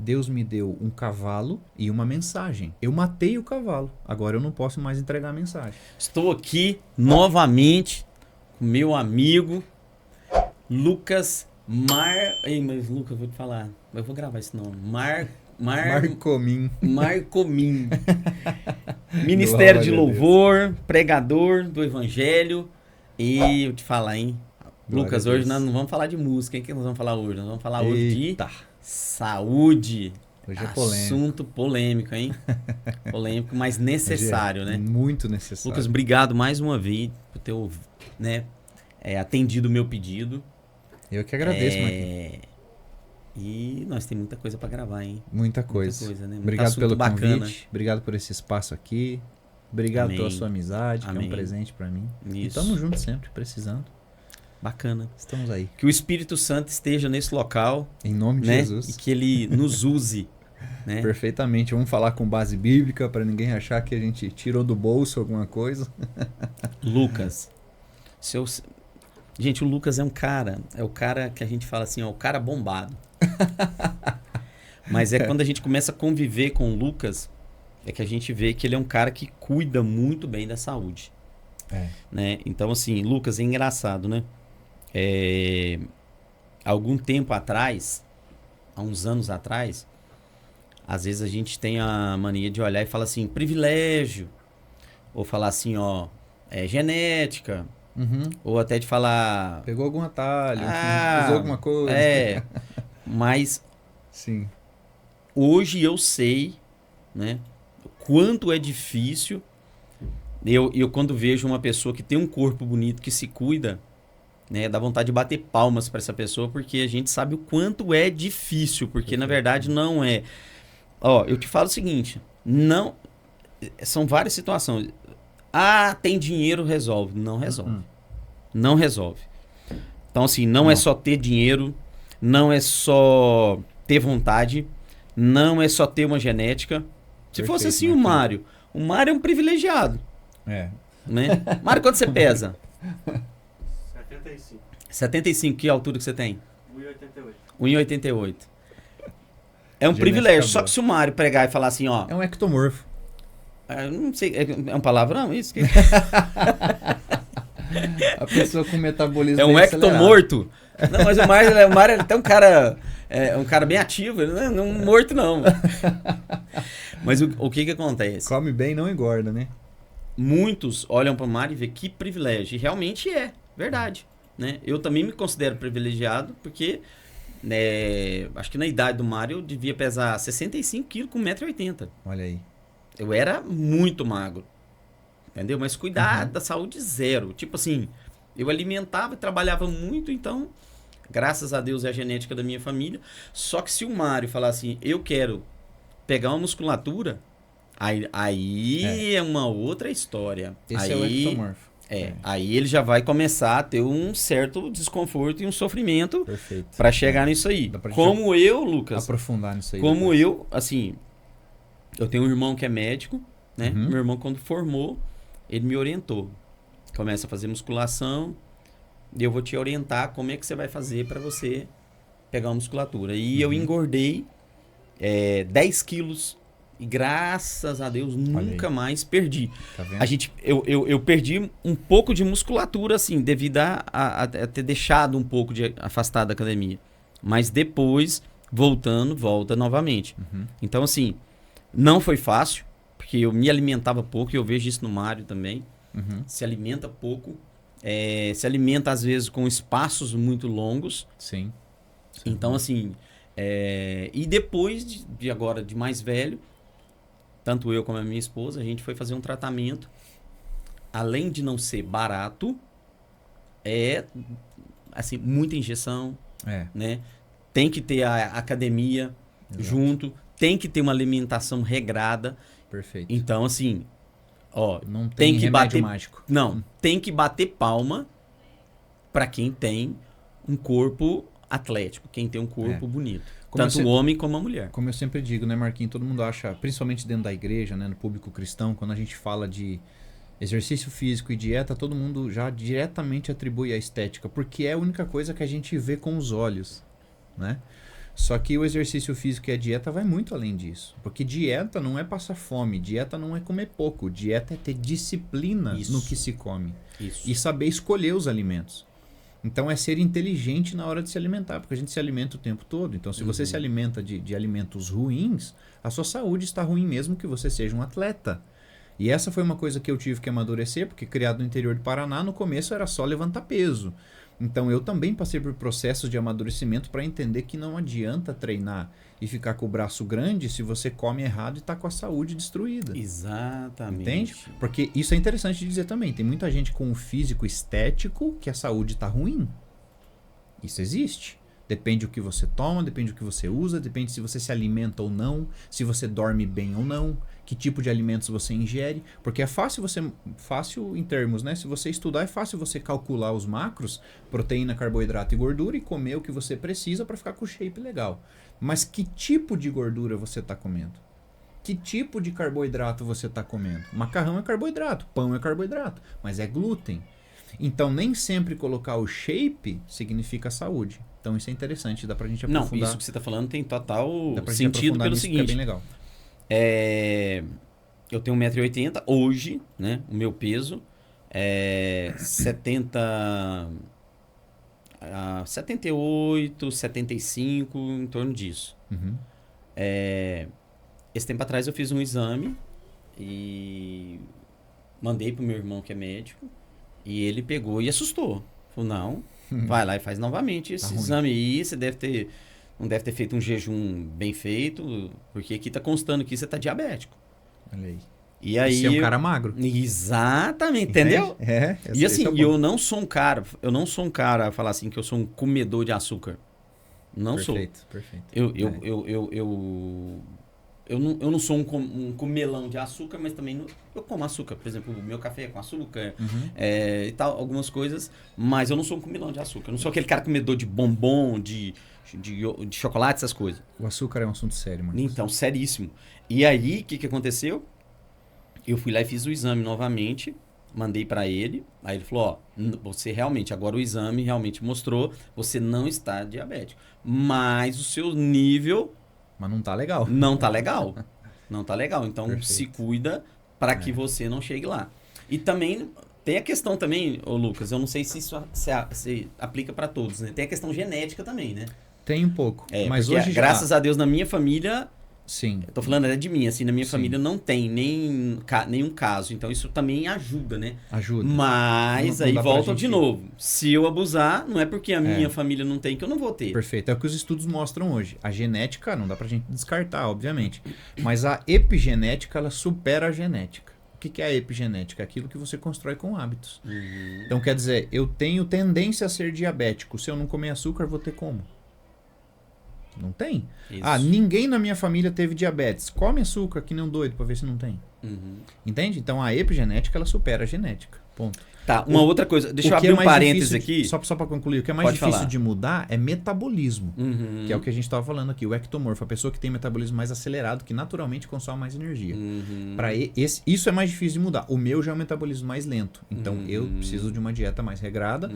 Deus me deu um cavalo e uma mensagem. Eu matei o cavalo. Agora eu não posso mais entregar a mensagem. Estou aqui novamente com meu amigo Lucas Ei, mas Lucas, eu vou te falar. Eu vou gravar esse nome. Marcomim. Marcomim. Ministério de Louvor, pregador do Evangelho. E eu te falar, hein? Glória Lucas, a hoje Deus. nós não vamos falar de música, hein? O que nós vamos falar hoje? Nós vamos falar hoje de Eita. saúde. Hoje é polêmico. Assunto polêmico, hein? Polêmico, mas necessário, Hoje é né? muito necessário. Lucas, obrigado mais uma vez por ter, né, atendido o meu pedido. Eu que agradeço, Marquinhos. E nós temos muita coisa para gravar, hein? Muita coisa. Né? Muito Obrigado assunto pelo bacana. convite. Obrigado por esse espaço aqui. Obrigado Amém. pela sua amizade, que é Amém. um presente pra mim. E Isso. tamo junto sempre, precisando. Bacana. Estamos aí. Que o Espírito Santo esteja nesse local, Em nome de né? Jesus. E que ele nos use, né? Perfeitamente. Vamos falar com base bíblica para ninguém achar que a gente tirou do bolso alguma coisa. Lucas. Gente, o Lucas é o cara que a gente fala assim, ó, o cara bombado. Mas é quando a gente começa a conviver com o Lucas, é que a gente vê que ele é um cara que cuida muito bem da saúde. Né? Então, assim, Lucas, é engraçado, né? Algum tempo atrás, há uns anos atrás, às vezes a gente tem a mania de olhar e falar assim, privilégio. Ou falar assim, ó, genética. Uhum. Ou até de falar... Pegou algum atalho, usou alguma coisa. Mas Sim. hoje eu sei, né, o quanto é difícil. Eu quando vejo uma pessoa que tem um corpo bonito, que se cuida, né, dá vontade de bater palmas para essa pessoa, porque a gente sabe o quanto é difícil, porque na verdade não é. Ó, eu te falo o seguinte, não, são várias situações. Ah, tem dinheiro, resolve. Não resolve. Não resolve. Então, assim, não é só ter dinheiro, não é só ter vontade, não é só ter uma genética. Se fosse assim o Mário é um privilegiado. Né? Mário, quanto você pesa? 75. 75, que altura que você tem? 1,88. 1,88. É um privilégio. Só que se o Mário pregar e falar assim, ó... É um ectomorfo. Não sei, é um palavrão isso? A pessoa com metabolismo É um acelerado. ectomorto? Não, mas o Mário é até um cara... É um cara bem ativo, ele não é um morto, não. Mas o que acontece? Come bem, não engorda, né? Muitos olham para o Mário e vê que privilégio. E realmente é, verdade. Né? Eu também me considero privilegiado, porque acho que na idade do Mário eu devia pesar 65 quilos com 1,80 m. Olha aí. Eu era muito magro. Entendeu? Mas cuidar da saúde zero. Tipo assim, eu alimentava e trabalhava muito, então, graças a Deus é a genética da minha família. Só que se o Mário falar assim, eu quero pegar uma musculatura, aí é uma outra história. Esse aí, é o ectomorfo. Aí ele já vai começar a ter um certo desconforto e um sofrimento para chegar nisso aí. Como eu, Lucas, aprofundar nisso aí. Como eu, assim, eu tenho um irmão que é médico, né? Meu irmão, quando formou, ele me orientou. Começa a fazer musculação e eu vou te orientar como é que você vai fazer para você pegar uma musculatura. E eu engordei 10 quilos e graças a Deus nunca mais perdi. Tá vendo? Eu perdi um pouco de musculatura, assim, devido a ter deixado um pouco de afastado da academia. Mas depois, volta novamente. Então, assim, não foi fácil, porque eu me alimentava pouco, e eu vejo isso no Mário também. Se alimenta pouco, se alimenta às vezes com espaços muito longos. Sim. Então, assim, e depois de mais velho, tanto eu como a minha esposa, a gente foi fazer um tratamento. Além de não ser barato, assim, muita injeção, né? Tem que ter a academia junto, tem que ter uma alimentação regrada. Perfeito. Então, assim, ó, não tem que bater mágico. Não, tem que bater palma para quem tem um corpo atlético, quem tem um corpo bonito. Tanto o homem como a mulher. Como eu sempre digo, né, Marquinhos? Todo mundo acha, principalmente dentro da igreja, né, no público cristão, quando a gente fala de exercício físico e dieta, todo mundo já diretamente atribui a estética, porque é a única coisa que a gente vê com os olhos, né? Só que o exercício físico e a dieta vai muito além disso. Porque dieta não é passar fome, dieta não é comer pouco, dieta é ter disciplina no que se come. E saber escolher os alimentos. Então é ser inteligente na hora de se alimentar, porque a gente se alimenta o tempo todo. Então se você se alimenta de alimentos ruins, a sua saúde está ruim mesmo que você seja um atleta. E essa foi uma coisa que eu tive que amadurecer, porque criado no interior do Paraná, no começo era só levantar peso. Então eu também passei por processos de amadurecimento para entender que não adianta treinar e ficar com o braço grande se você come errado e está com a saúde destruída. Exatamente. Entende? Porque isso é interessante de dizer também. Tem muita gente com um físico estético que a saúde está ruim. Isso existe. Depende do que você toma, depende do que você usa, depende se você se alimenta ou não, se você dorme bem ou não, que tipo de alimentos você ingere, porque é fácil em termos, né? Se você estudar, é fácil você calcular os macros, proteína, carboidrato e gordura e comer o que você precisa para ficar com o shape legal. Mas que tipo de gordura você está comendo? Que tipo de carboidrato você está comendo? Macarrão é carboidrato, pão é carboidrato, mas é glúten. Então nem sempre colocar o shape significa saúde. Então isso é interessante, dá pra gente aprofundar. Não, isso que você tá falando tem total sentido pelo seguinte. É bem legal. Eu tenho 1,80 m hoje, né? O meu peso é 78, 75, em torno disso. Uhum. Esse tempo atrás eu fiz um exame e mandei pro meu irmão que é médico e ele pegou e assustou. Falou, não, vai lá e faz novamente esse exame aí, você não deve ter feito um jejum bem feito, porque aqui tá constando que você tá diabético. Olha aí. E aí você é um cara magro. Exatamente, entendeu? E assim, eu não sou um cara a falar assim que eu sou um comedor de açúcar. Não sou. Perfeito. Eu não sou um comelão de açúcar, mas também eu como açúcar. Por exemplo, o meu café é com açúcar e tal, algumas coisas. Mas eu não sou um comelão de açúcar. Eu não sou aquele cara comedor de bombom, de chocolate, essas coisas. O açúcar é um assunto sério, mano. Então, seríssimo. E aí, o que aconteceu? Eu fui lá e fiz o exame novamente, mandei para ele. Aí ele falou, você realmente, agora o exame realmente mostrou, você não está diabético. Mas o seu nível... Mas não tá legal. Não tá legal. Não tá legal. Então, Perfeito. se cuida para que você não chegue lá. E também, tem a questão também, ô Lucas, eu não sei se isso se aplica para todos, né? Tem a questão genética também, né? Tem um pouco. Mas hoje graças a Deus, na minha família... Sim. Eu tô falando de mim, assim, na minha família não tem nenhum caso. Então, isso também ajuda, né? Ajuda. Mas não aí volta de novo. Se eu abusar, não é porque a minha família não tem que eu não vou ter. Perfeito. É o que os estudos mostram hoje. A genética não dá pra gente descartar, obviamente. Mas a epigenética, ela supera a genética. O que é a epigenética? Aquilo que você constrói com hábitos. Então, quer dizer, eu tenho tendência a ser diabético. Se eu não comer açúcar, vou ter como? Não tem. Isso. Ninguém na minha família teve diabetes. Come açúcar que nem um doido pra ver se não tem. Entende? Então a epigenética ela supera a genética. Ponto. Tá, outra coisa. Deixa eu abrir um parênteses aqui. Só pra concluir. O que é mais difícil de mudar é metabolismo. Que é o que a gente tava falando aqui. O ectomorfo. A pessoa que tem metabolismo mais acelerado, que naturalmente consome mais energia. Isso é mais difícil de mudar. O meu já é um metabolismo mais lento. Então eu preciso de uma dieta mais regrada.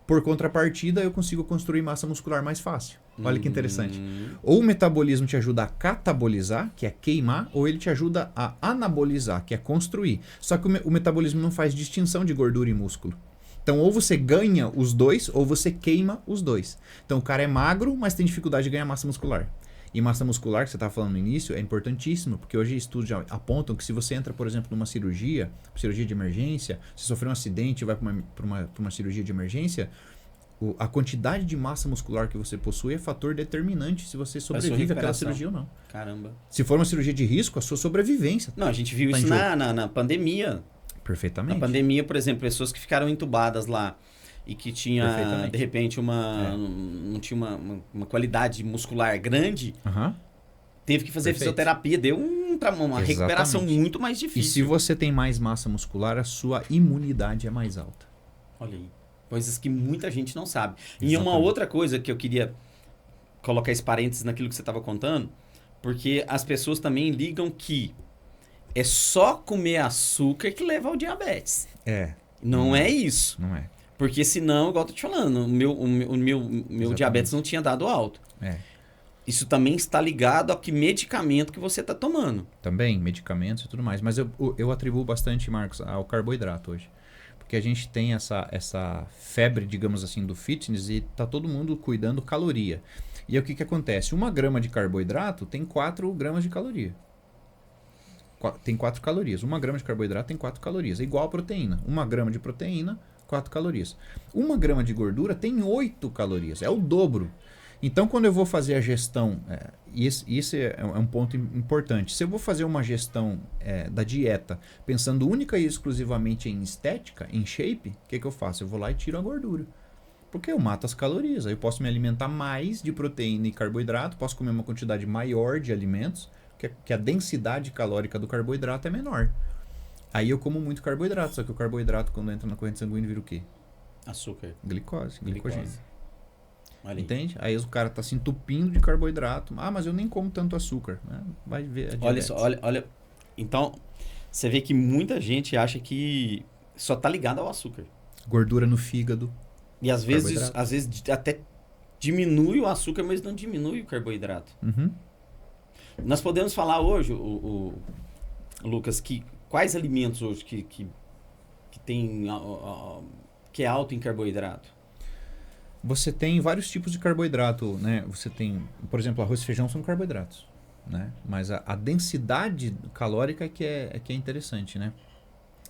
Por contrapartida, eu consigo construir massa muscular mais fácil. Olha que interessante. Ou o metabolismo te ajuda a catabolizar, que é queimar, ou ele te ajuda a anabolizar, que é construir. Só que o metabolismo não faz distinção de gordura e músculo. Então, ou você ganha os dois, ou você queima os dois. Então, o cara é magro, mas tem dificuldade de ganhar massa muscular. E massa muscular, que você estava falando no início, é importantíssimo, porque hoje estudos já apontam que se você entra, por exemplo, numa cirurgia de emergência, se sofreu um acidente e vai para uma cirurgia de emergência, a quantidade de massa muscular que você possui é fator determinante se você sobrevive àquela cirurgia ou não. Caramba. Se for uma cirurgia de risco, a sua sobrevivência. Não, a gente viu isso na pandemia. Perfeitamente. Na pandemia, por exemplo, pessoas que ficaram entubadas lá e que tinha, de repente, não tinha uma qualidade muscular grande, teve que fazer fisioterapia, deu uma recuperação muito mais difícil. E se você tem mais massa muscular, a sua imunidade é mais alta. Olha aí. Coisas que muita gente não sabe. E uma outra coisa que eu queria colocar esse parênteses naquilo que você estava contando, porque as pessoas também ligam que é só comer açúcar que leva ao diabetes. Não é isso. Não é. Porque senão, igual eu tô te falando, o meu diabetes não tinha dado alto. isso também está ligado a que medicamento que você está tomando. Também, medicamentos e tudo mais. Mas eu atribuo bastante, Marcos, ao carboidrato hoje. Porque a gente tem essa febre, digamos assim, do fitness e tá todo mundo cuidando caloria. E aí o que acontece? 1 grama de carboidrato tem 4 gramas de caloria. Tem 4 calorias. 1 grama de carboidrato tem 4 calorias. É igual a proteína. 1 grama de proteína, 4 calorias. 1 grama de gordura tem 8 calorias. É o dobro. Então, quando eu vou fazer a gestão, isso é um ponto importante. Se eu vou fazer uma gestão da dieta pensando única e exclusivamente em estética, em shape, o que eu faço? Eu vou lá e tiro a gordura. Porque eu mato as calorias. Aí eu posso me alimentar mais de proteína e carboidrato, posso comer uma quantidade maior de alimentos, que a densidade calórica do carboidrato é menor. Aí eu como muito carboidrato, só que o carboidrato, quando entra na corrente sanguínea, vira o quê? Açúcar. Glicose, glicogênio. Aí. Entende? Aí o cara tá se entupindo de carboidrato. Ah, mas eu nem como tanto açúcar. Vai ver a diabetes. Olha só, olha. Então, você vê que muita gente acha que só tá ligado ao açúcar. Gordura no fígado. E às vezes até diminui o açúcar, mas não diminui o carboidrato. Uhum. Nós podemos falar hoje, Lucas, que quais alimentos hoje que tem que é alto em carboidrato? Você tem vários tipos de carboidrato, né? Você tem, por exemplo, arroz e feijão são carboidratos, né? Mas a densidade calórica que é interessante, né?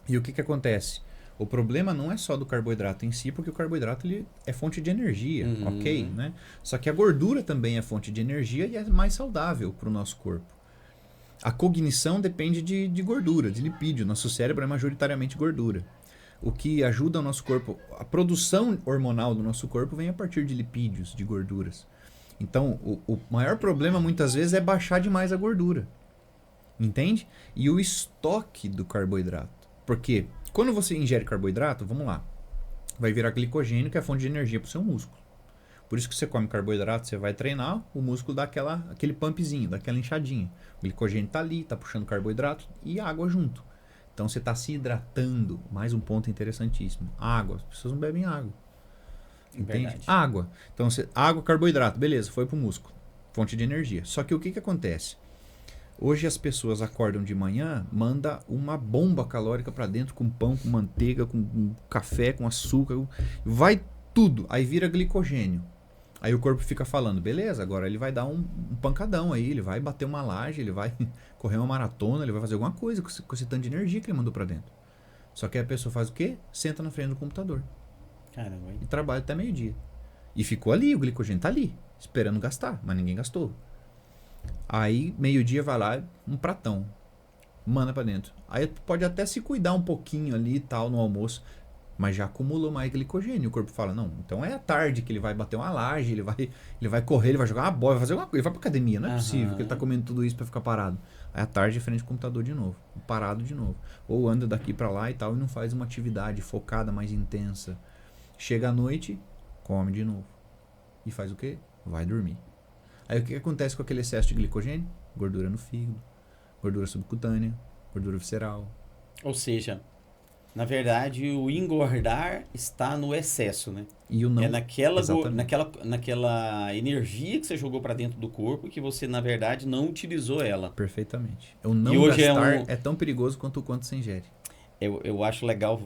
E o que acontece? O problema não é só do carboidrato em si, porque o carboidrato ele é fonte de energia, ok, né? Só que a gordura também é fonte de energia e é mais saudável para o nosso corpo. A cognição depende de gordura, de lipídio. Nosso cérebro é majoritariamente gordura. O que ajuda o nosso corpo, a produção hormonal do nosso corpo vem a partir de lipídios, de gorduras. Então, o maior problema muitas vezes é baixar demais a gordura. Entende? E o estoque do carboidrato. Porque quando você ingere carboidrato, vamos lá, vai virar glicogênio, que é a fonte de energia para o seu músculo. Por isso que você come carboidrato, você vai treinar, o músculo dá aquele pumpzinho, dá aquela inchadinha. O glicogênio está ali, está puxando carboidrato e água junto. Então você está se hidratando. Mais um ponto interessantíssimo. Água. As pessoas não bebem água. Entende? Verdade. Água. Então, água, carboidrato. Beleza, foi para o músculo. Fonte de energia. Só que o que acontece? Hoje as pessoas acordam de manhã, manda uma bomba calórica para dentro com pão, com manteiga, com café, com açúcar. Vai tudo. Aí vira glicogênio. Aí o corpo fica falando, beleza, agora ele vai dar um pancadão aí, ele vai bater uma laje, ele vai correr uma maratona, ele vai fazer alguma coisa com esse tanto de energia que ele mandou pra dentro. Só que aí a pessoa faz o quê? Senta na frente do computador. Caramba, hein? E trabalha até meio-dia. E ficou ali, o glicogênio tá ali, esperando gastar, mas ninguém gastou. Aí, meio-dia, vai lá, um pratão, manda pra dentro. Aí pode até se cuidar um pouquinho ali e tal no almoço, mas já acumulou mais glicogênio. O corpo fala, não, então é à tarde que ele vai bater uma laje, ele vai correr, ele vai jogar uma bola, vai fazer alguma coisa, ele vai pra academia. Não é possível que ele tá comendo tudo isso pra ficar parado. Aí à tarde, frente ao computador de novo, parado de novo. Ou anda daqui pra lá e tal, e não faz uma atividade focada, mais intensa. Chega à noite, come de novo. E faz o quê? Vai dormir. Aí o que acontece com aquele excesso de glicogênio? Gordura no fígado, gordura subcutânea, gordura visceral. Ou seja, na verdade, o engordar está no excesso, né? E o não. É naquela energia que você jogou para dentro do corpo que você, na verdade, não utilizou ela. Perfeitamente. O não hoje gastar é tão perigoso quanto o quanto você ingere. Eu acho legal,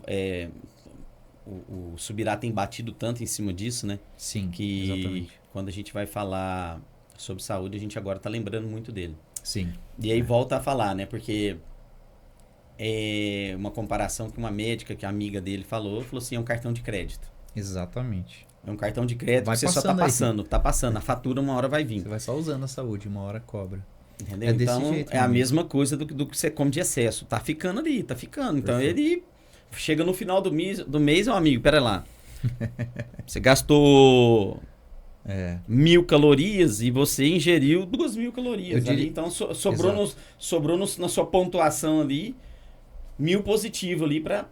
o Subirá tem batido tanto em cima disso, né? Sim, que exatamente. Quando a gente vai falar sobre saúde, a gente agora está lembrando muito dele. Sim. E aí volta a falar, né? Porque é uma comparação que uma médica, que a amiga dele falou assim, é um cartão de crédito. Exatamente. É um cartão de crédito vai que você só tá passando. A fatura uma hora vai vir. Você vai só usando a saúde, uma hora cobra. Entendeu? Então, jeito, é a mesma coisa do que você come de excesso. Tá ficando ali, tá ficando. Então, perfeito. Ele chega no final do mês, meu amigo, pera lá. Você gastou 1.000 calorias e você ingeriu 2.000 calorias. Ali, então, sobrou na sua pontuação ali 1.000 positivo ali para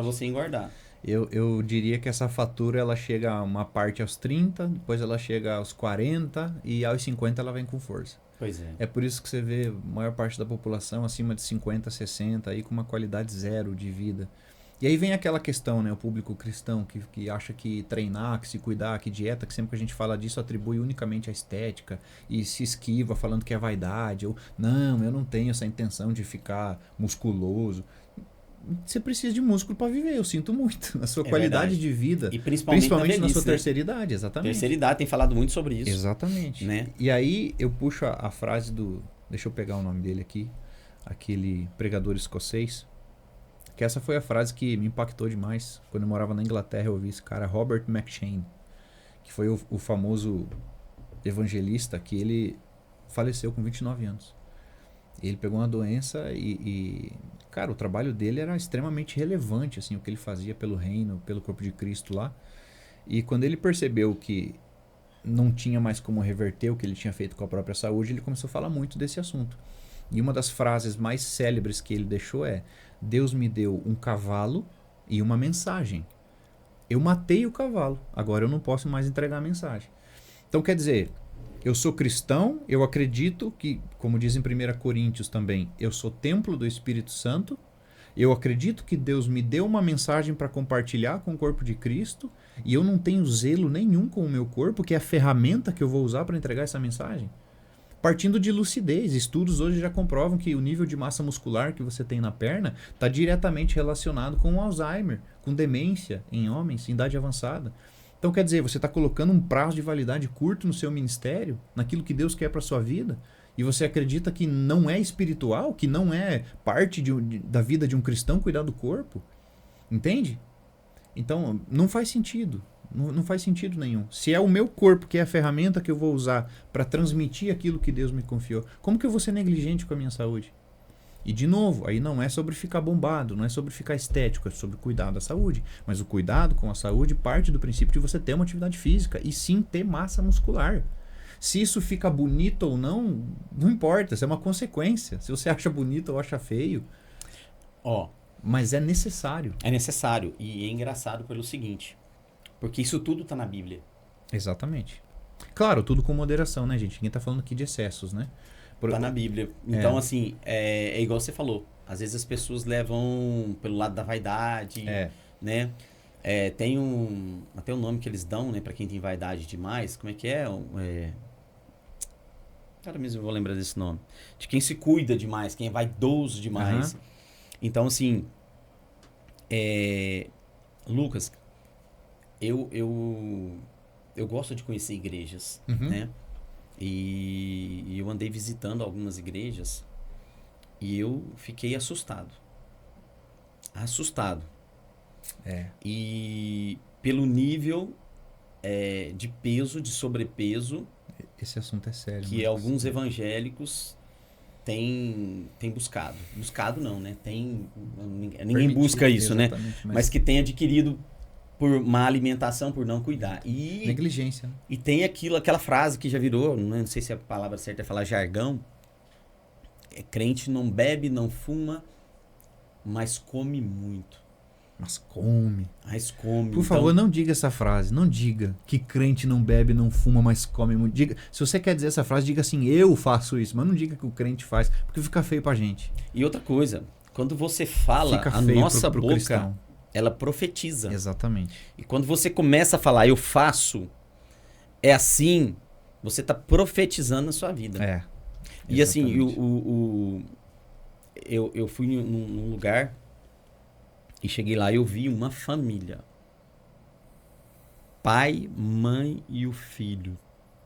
você engordar. Eu diria que essa fatura ela chega a uma parte aos 30, depois ela chega aos 40 e aos 50 ela vem com força. Pois é. É por isso que você vê a maior parte da população acima de 50, 60 aí com uma qualidade zero de vida. E aí vem aquela questão, né? O público cristão que acha que treinar, que se cuidar, que dieta, que sempre que a gente fala disso atribui unicamente à estética e se esquiva falando que é vaidade. Ou, não, eu não tenho essa intenção de ficar musculoso. Você precisa de músculo para viver, eu sinto muito. A sua qualidade de vida, e principalmente na sua terceira idade, exatamente. Terceira idade, tem falado muito sobre isso. Exatamente. Né? E aí eu puxo a frase do... Deixa eu pegar o nome dele aqui. Aquele pregador escocês. Que essa foi a frase que me impactou demais. Quando eu morava na Inglaterra, eu ouvi esse cara, Robert McCheyne. Que foi o famoso evangelista que ele faleceu com 29 anos. Ele pegou uma doença e cara, o trabalho dele era extremamente relevante, assim, o que ele fazia pelo reino, pelo corpo de Cristo lá. E quando ele percebeu que não tinha mais como reverter o que ele tinha feito com a própria saúde, ele começou a falar muito desse assunto. E uma das frases mais célebres que ele deixou é: Deus me deu um cavalo e uma mensagem. Eu matei o cavalo, agora eu não posso mais entregar a mensagem. Então quer dizer, eu sou cristão, eu acredito que, como diz em 1 Coríntios também, eu sou templo do Espírito Santo, eu acredito que Deus me deu uma mensagem para compartilhar com o corpo de Cristo e eu não tenho zelo nenhum com o meu corpo, que é a ferramenta que eu vou usar para entregar essa mensagem. Partindo de lucidez, estudos hoje já comprovam que o nível de massa muscular que você tem na perna está diretamente relacionado com o Alzheimer, com demência em homens, em idade avançada. Então quer dizer, você está colocando um prazo de validade curto no seu ministério, naquilo que Deus quer para a sua vida, e você acredita que não é espiritual, que não é parte da vida de um cristão cuidar do corpo? Entende? Então não faz sentido. Não faz sentido nenhum. Se é o meu corpo que é a ferramenta que eu vou usar para transmitir aquilo que Deus me confiou, como que eu vou ser negligente com a minha saúde? E de novo, aí não é sobre ficar bombado, não é sobre ficar estético, é sobre cuidar da saúde. Mas o cuidado com a saúde parte do princípio de você ter uma atividade física e sim ter massa muscular. Se isso fica bonito ou não, não importa, isso é uma consequência. Se você acha bonito ou acha feio, mas é necessário. É necessário. E é engraçado pelo seguinte, porque isso tudo está na Bíblia. Exatamente. Claro, tudo com moderação, né, gente? Ninguém está falando aqui de excessos, né? Tá na Bíblia. Então, assim, é igual você falou. Às vezes as pessoas levam pelo lado da vaidade, né? Tem até o nome que eles dão, né? Pra quem tem vaidade demais. Como é que é? Cara, mesmo eu vou lembrar desse nome. De quem se cuida demais, quem é vaidoso demais. Uhum. Então, assim, Lucas, eu gosto de conhecer igrejas, né? E eu andei visitando algumas igrejas e eu fiquei assustado. E pelo nível de peso, de sobrepeso, esse assunto é sério, que alguns evangélicos têm buscado. Buscado não, né? Ninguém busca isso, né? Mas que tem adquirido por má alimentação, por não cuidar. Negligência. Né? E tem aquela frase que já virou, não sei se a palavra certa é falar jargão. Crente não bebe, não fuma, mas come muito. Mas come. Por favor, não diga essa frase. Não diga que crente não bebe, não fuma, mas come muito. Diga, se você quer dizer essa frase, diga assim, eu faço isso. Mas não diga que o crente faz, porque fica feio pra gente. E outra coisa, quando você fala, a nossa boca, cristão, ela profetiza. Exatamente. E quando você começa a falar, eu faço, é assim, você está profetizando na sua vida. E assim, eu fui num lugar e cheguei lá e eu vi uma família. Pai, mãe e o filho.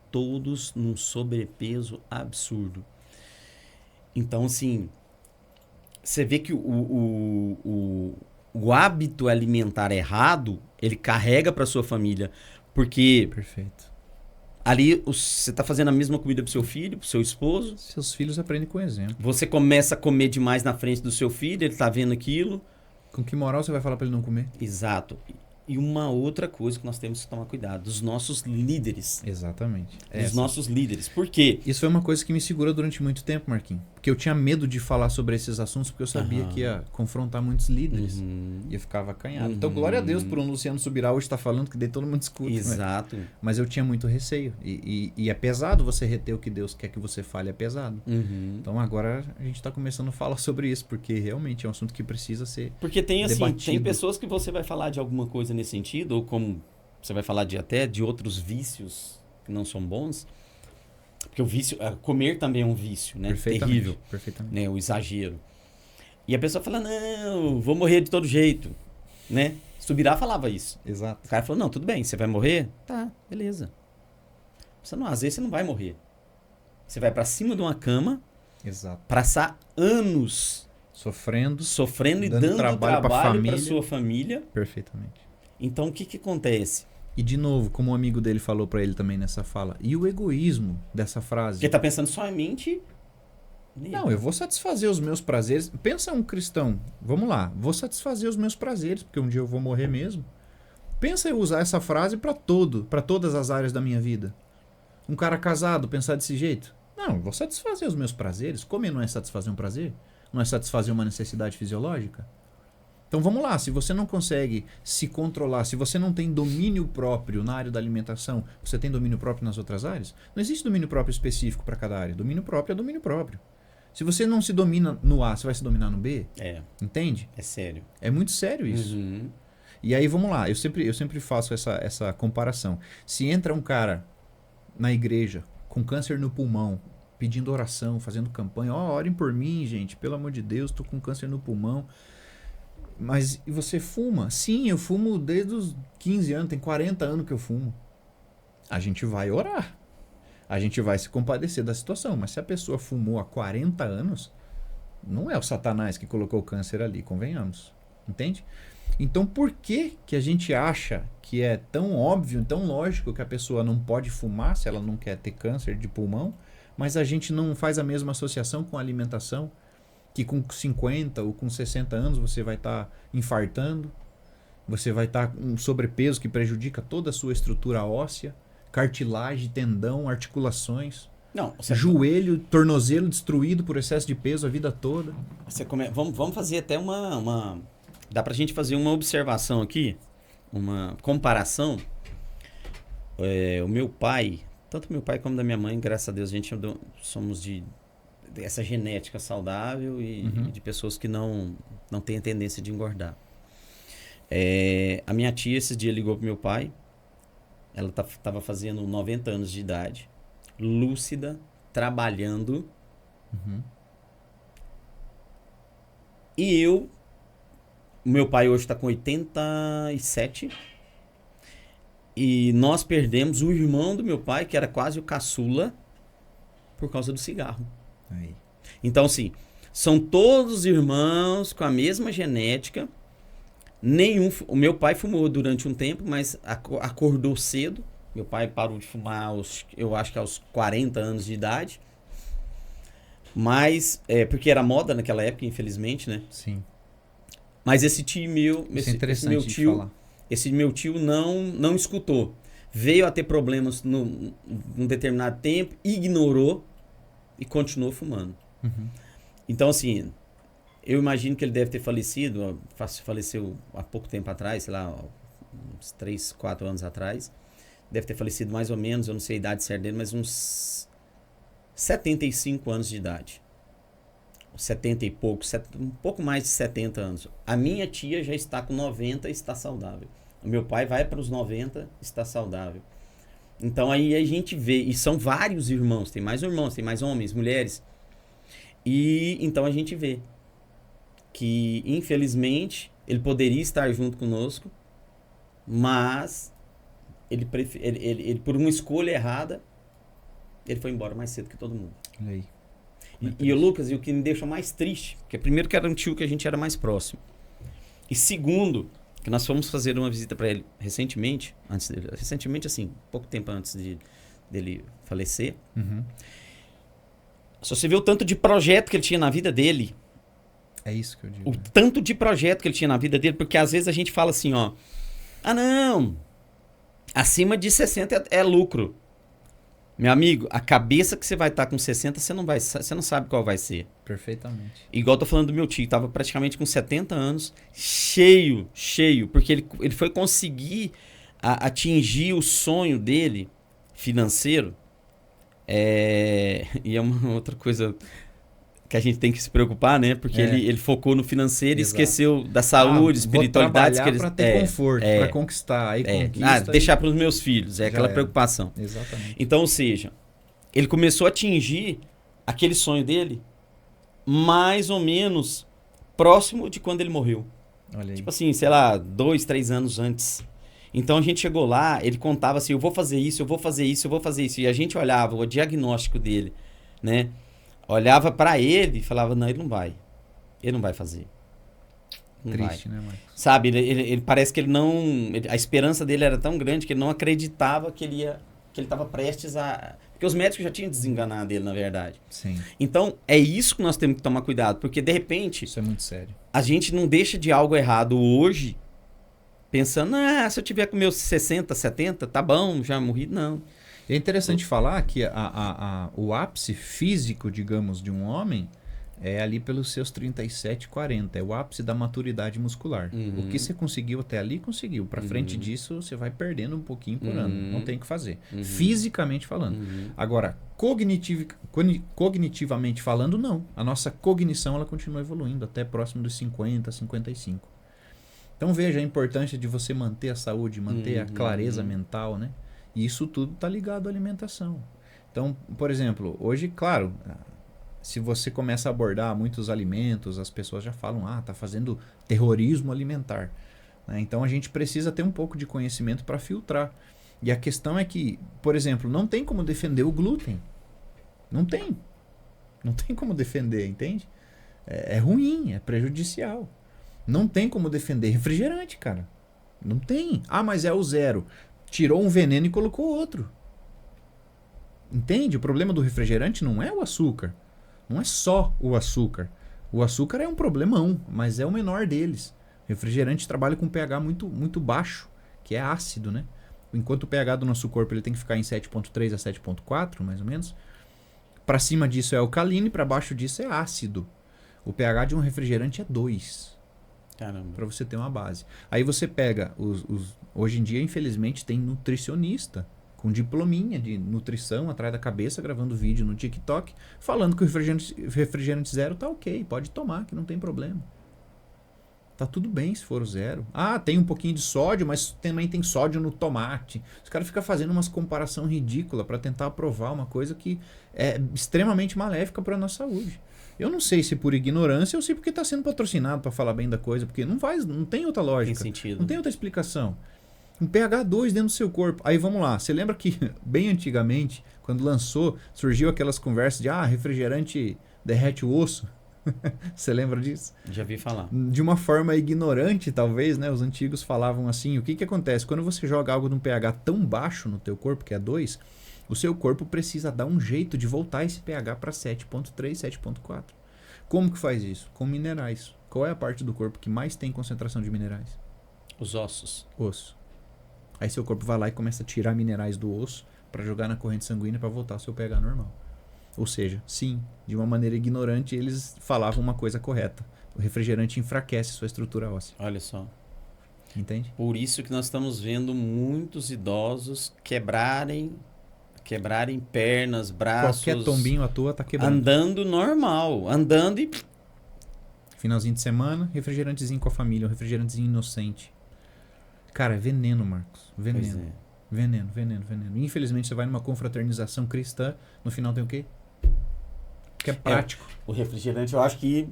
Todos num sobrepeso absurdo. Então, assim, você vê que o hábito alimentar errado, ele carrega para sua família. Porque perfeito. Ali você está fazendo a mesma comida para seu filho, para seu esposo. Seus filhos aprendem com exemplo. Você começa a comer demais na frente do seu filho, ele está vendo aquilo. Com que moral você vai falar para ele não comer? Exato. E uma outra coisa que nós temos que tomar cuidado, dos nossos líderes. Exatamente. Dos nossos líderes. Por quê? Isso foi uma coisa que me segurou durante muito tempo, Marquinhos. Porque eu tinha medo de falar sobre esses assuntos, porque eu sabia que ia confrontar muitos líderes. E eu ficava acanhado. Então, glória a Deus por um Luciano Subirá hoje estar falando que daí todo mundo escuta. Exato. Né? Mas eu tinha muito receio. E é pesado você reter o que Deus quer que você fale, é pesado. Então agora a gente está começando a falar sobre isso, porque realmente é um assunto que precisa ser Porque tem assim, debatido. Tem pessoas que você vai falar de alguma coisa nesse sentido, ou como você vai falar até de outros vícios que não são bons. Porque o vício, comer também é um vício, né? Terrível. Perfeitamente. Né? O exagero. E a pessoa fala, não, vou morrer de todo jeito, né? Subirá falava isso. Exato. O cara falou, não, tudo bem, você vai morrer? Tá, beleza. Você não, às vezes você não vai morrer. Você vai pra cima de uma cama, exato, passar anos sofrendo e dando trabalho pra sua família. Perfeitamente. Então, o que acontece? E, de novo, como um amigo dele falou pra ele também nessa fala, e o egoísmo dessa frase? Porque tá pensando somente nele. Não, eu vou satisfazer os meus prazeres. Pensa um cristão, vamos lá, vou satisfazer os meus prazeres, porque um dia eu vou morrer mesmo. Pensa em usar essa frase pra todas as áreas da minha vida. Um cara casado pensar desse jeito? Não, eu vou satisfazer os meus prazeres. Comer não é satisfazer um prazer? Não é satisfazer uma necessidade fisiológica? Então vamos lá, se você não consegue se controlar, se você não tem domínio próprio na área da alimentação, você tem domínio próprio nas outras áreas? Não existe domínio próprio específico para cada área. Domínio próprio é domínio próprio. Se você não se domina no A, você vai se dominar no B? Entende? É sério. É muito sério isso. E aí vamos lá, eu sempre faço essa comparação. Se entra um cara na igreja com câncer no pulmão, pedindo oração, fazendo campanha, orem por mim, gente, pelo amor de Deus, tô com câncer no pulmão. Mas e você fuma? Sim, eu fumo desde os 15 anos, tem 40 anos que eu fumo. A gente vai orar. A gente vai se compadecer da situação. Mas se a pessoa fumou há 40 anos, não é o Satanás que colocou o câncer ali, convenhamos. Entende? Então por que a gente acha que é tão óbvio, tão lógico que a pessoa não pode fumar se ela não quer ter câncer de pulmão, mas a gente não faz a mesma associação com a alimentação? Que com 50 ou com 60 anos você vai estar infartando, você vai estar com um sobrepeso que prejudica toda a sua estrutura óssea, cartilagem, tendão, articulações, joelho, tornozelo destruído por excesso de peso a vida toda. Vamos fazer até uma... Dá pra gente fazer uma observação aqui, uma comparação. O meu pai, tanto meu pai como da minha mãe, graças a Deus, a gente somos essa genética saudável e de pessoas que não têm a tendência de engordar. A minha tia, esses dias, ligou pro meu pai. Ela estava fazendo 90 anos de idade, lúcida, trabalhando. E meu pai hoje está com 87. E nós perdemos o irmão do meu pai, que era quase o caçula, por causa do cigarro. Aí. Então, assim, são todos irmãos com a mesma genética. O meu pai fumou durante um tempo, mas acordou cedo. Meu pai parou de fumar, eu acho que aos 40 anos de idade. Mas, porque era moda naquela época, infelizmente, né? Sim. Mas esse tio meu, esse meu tio não escutou. Veio a ter problemas num determinado tempo, ignorou e continuou fumando. Então, assim, eu imagino que ele deve ter falecido, faleceu há pouco tempo atrás, sei lá, uns 3, 4 anos atrás. Deve ter falecido mais ou menos, eu não sei a idade certa dele, mas uns 75 anos de idade. 70 e pouco, um pouco mais de 70 anos. A minha tia já está com 90 e está saudável. O meu pai vai para os 90 e está saudável. Então aí a gente vê, e são vários irmãos, tem mais irmãos, tem mais homens, mulheres. E então a gente vê que, infelizmente, ele poderia estar junto conosco, mas ele por uma escolha errada, ele foi embora mais cedo que todo mundo. E aí? E o Lucas, e o que me deixa mais triste, porque primeiro que era um tio que a gente era mais próximo. E segundo, que nós fomos fazer uma visita para ele recentemente, assim, pouco tempo antes dele falecer. Só você vê o tanto de projeto que ele tinha na vida dele. É isso que eu digo. O tanto de projeto que ele tinha na vida dele, porque às vezes a gente fala assim, ó, Ah, não! Acima de 60 é lucro. Meu amigo, a cabeça que você vai estar com 60, você não sabe qual vai ser. Perfeitamente. Igual eu tô falando do meu tio, tava praticamente com 70 anos, cheio, porque ele foi conseguir atingir o sonho dele financeiro. E é uma outra coisa que a gente tem que se preocupar, né? Porque ele focou no financeiro. Exato. E esqueceu da saúde, espiritualidade. Vou trabalhar para ter conforto, para conquistar. Aí conquista deixar para os meus filhos. É aquela preocupação. Exatamente. Então, ou seja, ele começou a atingir aquele sonho dele mais ou menos próximo de quando ele morreu. Olha aí. Tipo assim, sei lá, 2, 3 anos antes. Então a gente chegou lá, ele contava assim, eu vou fazer isso, eu vou fazer isso, eu vou fazer isso. E a gente olhava o diagnóstico dele, né? Olhava pra ele e falava, não, ele não vai fazer. Não Triste, vai. Né, mãe? Sabe, ele parece que ele não... a esperança dele era tão grande que ele não acreditava que ele estava prestes a... Porque os médicos já tinham desenganado ele, na verdade. Sim. Então, é isso que nós temos que tomar cuidado. Porque, de repente... Isso é muito sério. A gente não deixa de algo errado hoje, pensando, se eu tiver com meus 60, 70, tá bom, já morri. Não. É interessante falar que o ápice físico, digamos, de um homem é ali pelos seus 37, 40. É o ápice da maturidade muscular. O que você conseguiu até ali, conseguiu. Para frente disso, você vai perdendo um pouquinho por ano. Não tem o que fazer. Fisicamente falando. Agora, cognitivamente falando, não. A nossa cognição ela continua evoluindo até próximo dos 50, 55. Então veja a importância de você manter a saúde, manter a clareza mental, né? E isso tudo está ligado à alimentação. Então, por exemplo, hoje, claro, se você começa a abordar muitos alimentos, as pessoas já falam, tá fazendo terrorismo alimentar. Né? Então a gente precisa ter um pouco de conhecimento para filtrar. E a questão é que, por exemplo, não tem como defender o glúten. Não tem. Não tem como defender, entende? É ruim, é prejudicial. Não tem como defender refrigerante, cara. Não tem. Mas é o zero. Tirou um veneno e colocou outro. Entende? O problema do refrigerante não é o açúcar. Não é só o açúcar. O açúcar é um problemão, mas é o menor deles. O refrigerante trabalha com pH muito, muito baixo, que é ácido, né? Enquanto o pH do nosso corpo ele tem que ficar em 7.3 a 7.4, mais ou menos. Para cima disso é alcalino e para baixo disso é ácido. O pH de um refrigerante é 2. Caramba. Para você ter uma base. Aí você pega hoje em dia, infelizmente, tem nutricionista com diplominha de nutrição atrás da cabeça, gravando vídeo no TikTok, falando que o refrigerante zero tá ok, pode tomar, que não tem problema. Tá tudo bem se for o zero. Tem um pouquinho de sódio, mas também tem sódio no tomate. Os caras ficam fazendo umas comparação ridícula para tentar aprovar uma coisa que é extremamente maléfica para a nossa saúde. Eu não sei se por ignorância ou se porque está sendo patrocinado para falar bem da coisa, porque não tem outra lógica. Tem sentido. Não tem outra explicação. Um pH 2 dentro do seu corpo. Aí vamos lá, você lembra que bem antigamente, quando lançou, surgiu aquelas conversas de refrigerante derrete o osso? Você lembra disso? Já vi falar. De uma forma ignorante, talvez, né? Os antigos falavam assim, o que acontece? Quando você joga algo num pH tão baixo no teu corpo, que é 2, o seu corpo precisa dar um jeito de voltar esse pH para 7.3, 7.4. Como que faz isso? Com minerais. Qual é a parte do corpo que mais tem concentração de minerais? Os ossos. Osso. Aí seu corpo vai lá e começa a tirar minerais do osso para jogar na corrente sanguínea para voltar ao seu pH normal. Ou seja, sim, de uma maneira ignorante, eles falavam uma coisa correta. O refrigerante enfraquece sua estrutura óssea. Olha só. Entende? Por isso que nós estamos vendo muitos idosos quebrarem pernas, braços. Qualquer tombinho à toa tá quebrando. Andando normal. Andando e... Finalzinho de semana, refrigerantezinho com a família. Um refrigerantezinho inocente. Cara, é veneno, Marcos. Veneno. Pois é. Veneno. Infelizmente, você vai numa confraternização cristã, no final tem o quê? Que é prático. O refrigerante, eu acho que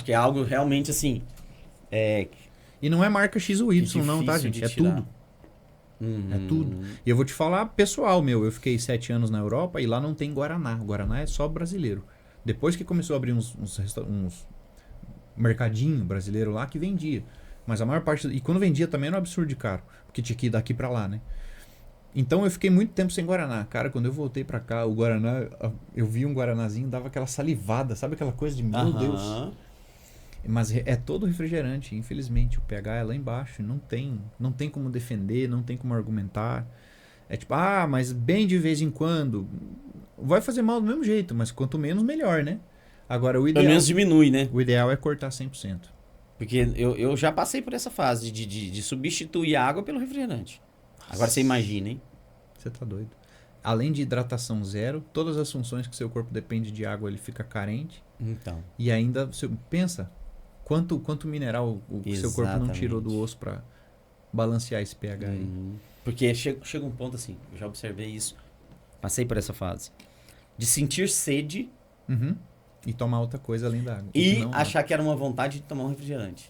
é algo realmente assim... E não é marca X ou Y, não, tá, gente? É tudo. É tudo. E eu vou te falar, pessoal, eu fiquei 7 anos na Europa e lá não tem Guaraná. O Guaraná é só brasileiro. Depois que começou a abrir uns mercadinho brasileiro lá que vendia. Mas a maior parte... E quando vendia também era um absurdo de caro. Porque tinha que ir daqui pra lá, né? Então eu fiquei muito tempo sem Guaraná. Cara, quando eu voltei pra cá, o Guaraná... Eu vi um Guaranazinho, dava aquela salivada. Sabe aquela coisa de, meu Deus... Mas é todo refrigerante, infelizmente. O pH é lá embaixo. Não tem como defender, não tem como argumentar. É tipo, mas bem de vez em quando. Vai fazer mal do mesmo jeito, mas quanto menos, melhor, né? Agora, o ideal... Pelo menos diminui, né? O ideal é cortar 100%. Porque eu já passei por essa fase de substituir a água pelo refrigerante. Agora você imagina, hein? Você tá doido. Além de hidratação zero, todas as funções que seu corpo depende de água, ele fica carente. Então. E ainda, você pensa, quanto mineral o seu corpo não tirou do osso para balancear esse pH aí. Porque chega um ponto assim, eu já observei isso, passei por essa fase, de sentir sede e tomar outra coisa além da água. E achar que era uma vontade de tomar um refrigerante.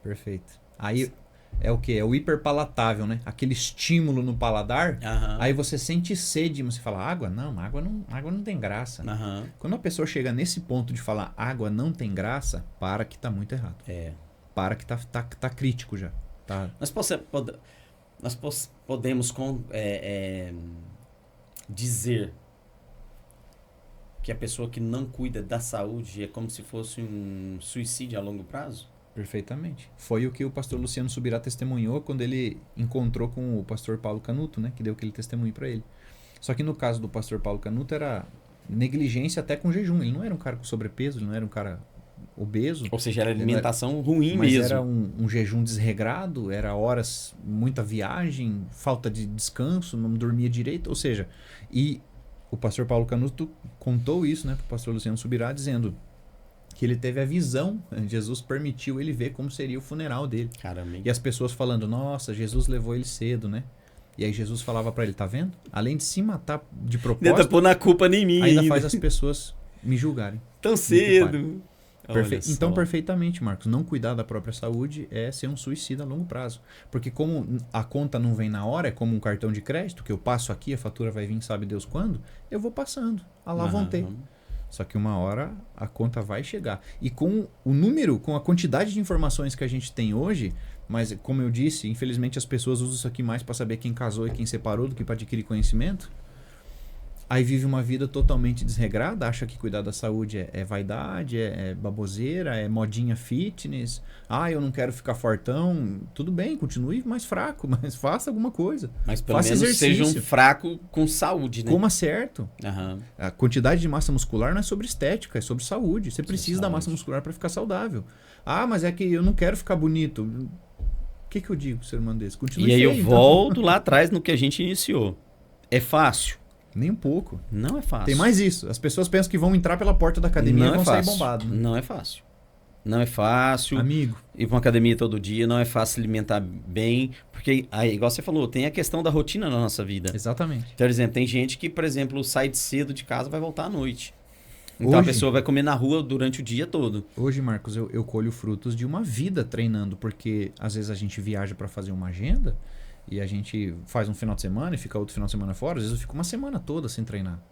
Perfeito. Aí é o quê? É o hiperpalatável, né? Aquele estímulo no paladar. Aí você sente sede, mas você fala, água não tem graça. Quando a pessoa chega nesse ponto de falar água não tem graça, para que tá muito errado. Para que tá crítico já. Tá. Nós podemos dizer que a pessoa que não cuida da saúde é como se fosse um suicídio a longo prazo? Perfeitamente. Foi o que o pastor Luciano Subirá testemunhou quando ele encontrou com o pastor Paulo Canuto, né? Que deu aquele testemunho para ele. Só que no caso do pastor Paulo Canuto era negligência até com jejum. Ele não era um cara com sobrepeso, ele não era um cara obeso. Ou seja, era alimentação ruim mas mesmo. Mas era um jejum desregrado, era horas, muita viagem, falta de descanso, não dormia direito. Ou seja, e o pastor Paulo Canuto contou isso, né, para o pastor Luciano Subirá, dizendo que ele teve a visão, Jesus permitiu ele ver como seria o funeral dele. Caramba. E as pessoas falando, nossa, Jesus levou ele cedo, né? E aí Jesus falava para ele, tá vendo? Além de se matar de propósito, ainda pôr na culpa em mim. Ainda faz as pessoas me julgarem. Tão cedo. Então, perfeitamente, Marcos, não cuidar da própria saúde é ser um suicida a longo prazo. Porque como a conta não vem na hora, é como um cartão de crédito, que eu passo aqui, a fatura vai vir sabe Deus quando, eu vou passando. Lá vão ter. Só que uma hora a conta vai chegar. E com o número, com a quantidade de informações que a gente tem hoje, mas como eu disse, infelizmente as pessoas usam isso aqui mais para saber quem casou e quem separou do que para adquirir conhecimento. Aí vive uma vida totalmente desregrada, acha que cuidar da saúde é vaidade, é baboseira, é modinha fitness. Eu não quero ficar fortão. Tudo bem, continue mais fraco, mas faça alguma coisa. Mas pelo menos seja um fraco com saúde, né? Coma certo. A quantidade de massa muscular não é sobre estética, é sobre saúde. Você precisa da massa muscular para ficar saudável. Mas é que eu não quero ficar bonito. O que eu digo, ser humano desse? Continue e aí feio, eu volto lá atrás no que a gente iniciou. É fácil? Nem um pouco. Não é fácil. Tem mais isso. As pessoas pensam que vão entrar pela porta da academia e vão sair bombados. Né? Não é fácil. Não é fácil. Amigo. Ir para uma academia todo dia, não é fácil se alimentar bem. Porque, igual você falou, tem a questão da rotina na nossa vida. Exatamente. Então, por exemplo, tem gente que, por exemplo, sai de cedo de casa e vai voltar à noite. Então a pessoa vai comer na rua durante o dia todo. Hoje, Marcos, eu colho frutos de uma vida treinando. Porque às vezes a gente viaja para fazer uma agenda... E a gente faz um final de semana e fica outro final de semana fora. Às vezes eu fico uma semana toda sem treinar.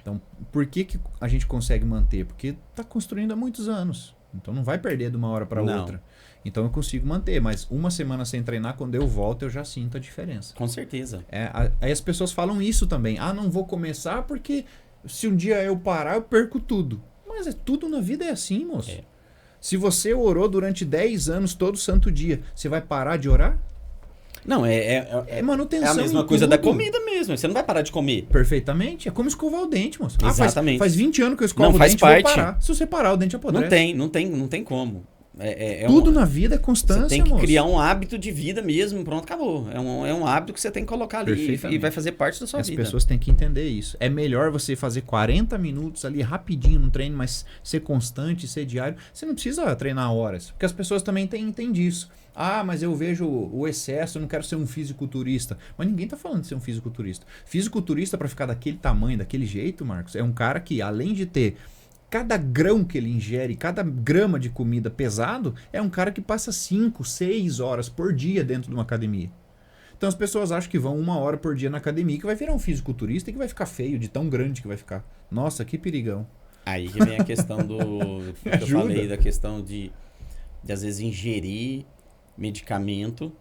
Então, por que a gente consegue manter? Porque está construindo há muitos anos. Então, não vai perder de uma hora para outra. Então, eu consigo manter. Mas uma semana sem treinar, quando eu volto, eu já sinto a diferença. Com certeza. Aí as pessoas falam isso também. Não vou começar porque se um dia eu parar, eu perco tudo. Mas tudo na vida é assim, moço. Se você orou durante 10 anos todo santo dia, você vai parar de orar? Não, é manutenção. É a mesma coisa da comida mesmo. Você não vai parar de comer. Perfeitamente. É como escovar o dente, moço. Exatamente. Faz 20 anos que eu escovo o dente, vou parar. Se você parar, o dente apodrece. Não tem como. Tudo na vida é constância, Você tem que moço. criar um hábito de vida mesmo. Pronto, acabou. É um hábito que você tem que colocar ali e vai fazer parte da sua vida. As pessoas têm que entender isso. É melhor você fazer 40 minutos ali rapidinho no treino, mas ser constante, ser diário. Você não precisa treinar horas. Porque as pessoas também entendem isso. Mas eu vejo o excesso, eu não quero ser um fisiculturista. Mas ninguém tá falando de ser um fisiculturista. Fisiculturista, para ficar daquele tamanho, daquele jeito, Marcos, é um cara que, além de ter cada grão que ele ingere, cada grama de comida pesado, é um cara que passa 5, 6 horas por dia dentro de uma academia. Então as pessoas acham que vão 1 hora por dia na academia que vai virar um fisiculturista e que vai ficar feio, de tão grande que vai ficar. Nossa, que perigão. Aí que vem a questão que eu falei, da questão de às vezes ingerir medicamento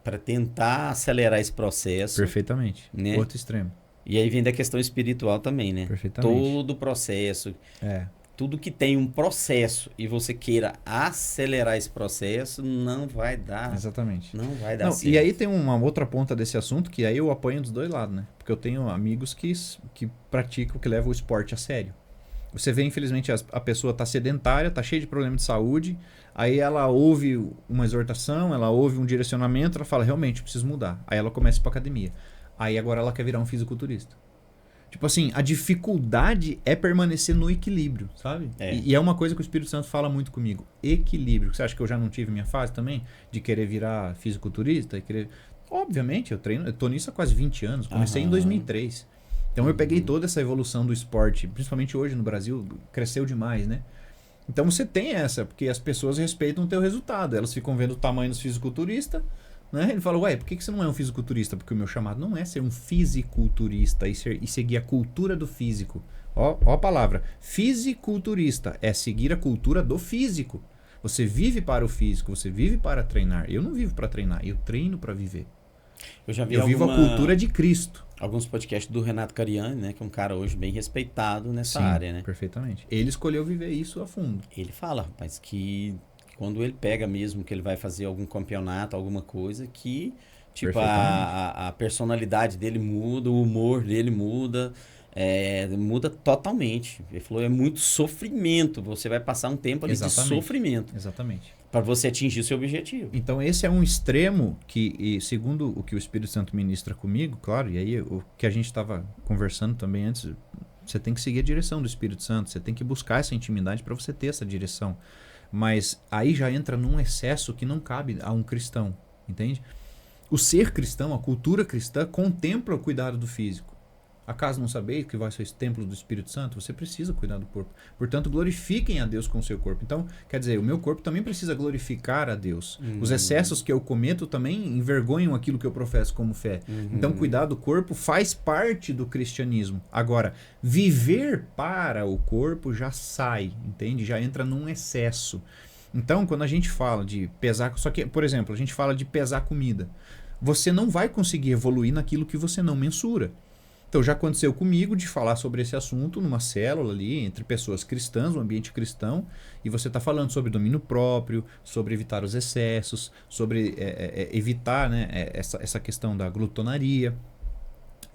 para tentar acelerar esse processo. Perfeitamente. Né? Outro extremo. E aí vem da questão espiritual também, né? Perfeitamente. Todo o processo. tudo que tem um processo e você queira acelerar esse processo, não vai dar. Exatamente. Não vai dar certo. E aí tem uma outra ponta desse assunto que aí eu apanho dos dois lados, né? Porque eu tenho amigos que praticam, que levam o esporte a sério. Você vê, infelizmente, a pessoa tá sedentária, tá cheia de problema de saúde, aí ela ouve uma exortação, ela ouve um direcionamento, ela fala, realmente, preciso mudar. Aí ela começa a ir pra academia. Aí agora ela quer virar um fisiculturista. Tipo assim, a dificuldade é permanecer no equilíbrio, sabe? E é uma coisa que o Espírito Santo fala muito comigo. Equilíbrio. Você acha que eu já não tive minha fase também? De querer virar fisiculturista? Obviamente, eu tô nisso há quase 20 anos. Comecei em 2003. Então eu peguei toda essa evolução do esporte, principalmente hoje no Brasil, cresceu demais, né? Então você tem essa, porque as pessoas respeitam o teu resultado. Elas ficam vendo o tamanho dos fisiculturistas, né? Ele fala, ué, por que você não é um fisiculturista? Porque o meu chamado não é ser um fisiculturista e seguir a cultura do físico. Ó a palavra, fisiculturista, é seguir a cultura do físico. Você vive para o físico, você vive para treinar. Eu não vivo para treinar, eu treino para viver. Eu vivo a cultura de Cristo. Alguns podcasts do Renato Cariani, né? Que é um cara hoje bem respeitado nessa área, né? Perfeitamente. Ele escolheu viver isso a fundo. Ele fala, rapaz, que quando ele pega mesmo que ele vai fazer algum campeonato, alguma coisa, que tipo a personalidade dele muda, o humor dele muda, muda totalmente. Ele falou, é muito sofrimento, você vai passar um tempo ali de sofrimento. Exatamente. Para você atingir o seu objetivo. Então esse é um extremo que, segundo o que o Espírito Santo ministra comigo, claro, e aí o que a gente estava conversando também antes, você tem que seguir a direção do Espírito Santo, você tem que buscar essa intimidade para você ter essa direção. Mas aí já entra num excesso que não cabe a um cristão, entende? O ser cristão, a cultura cristã, contempla o cuidado do físico. Acaso não sabeis que vós sois templo do Espírito Santo? Você precisa cuidar do corpo. Portanto, glorifiquem a Deus com o seu corpo. Então, quer dizer, o meu corpo também precisa glorificar a Deus. Os excessos que eu cometo também envergonham aquilo que eu professo como fé. Então, cuidar do corpo faz parte do cristianismo. Agora, viver para o corpo já sai, entende? Já entra num excesso. Então, quando a gente fala de pesar... Só que, por exemplo, a gente fala de pesar comida. Você não vai conseguir evoluir naquilo que você não mensura. Então já aconteceu comigo de falar sobre esse assunto numa célula ali, entre pessoas cristãs, um ambiente cristão, e você está falando sobre domínio próprio, sobre evitar os excessos, sobre evitar, né, essa questão da glutonaria.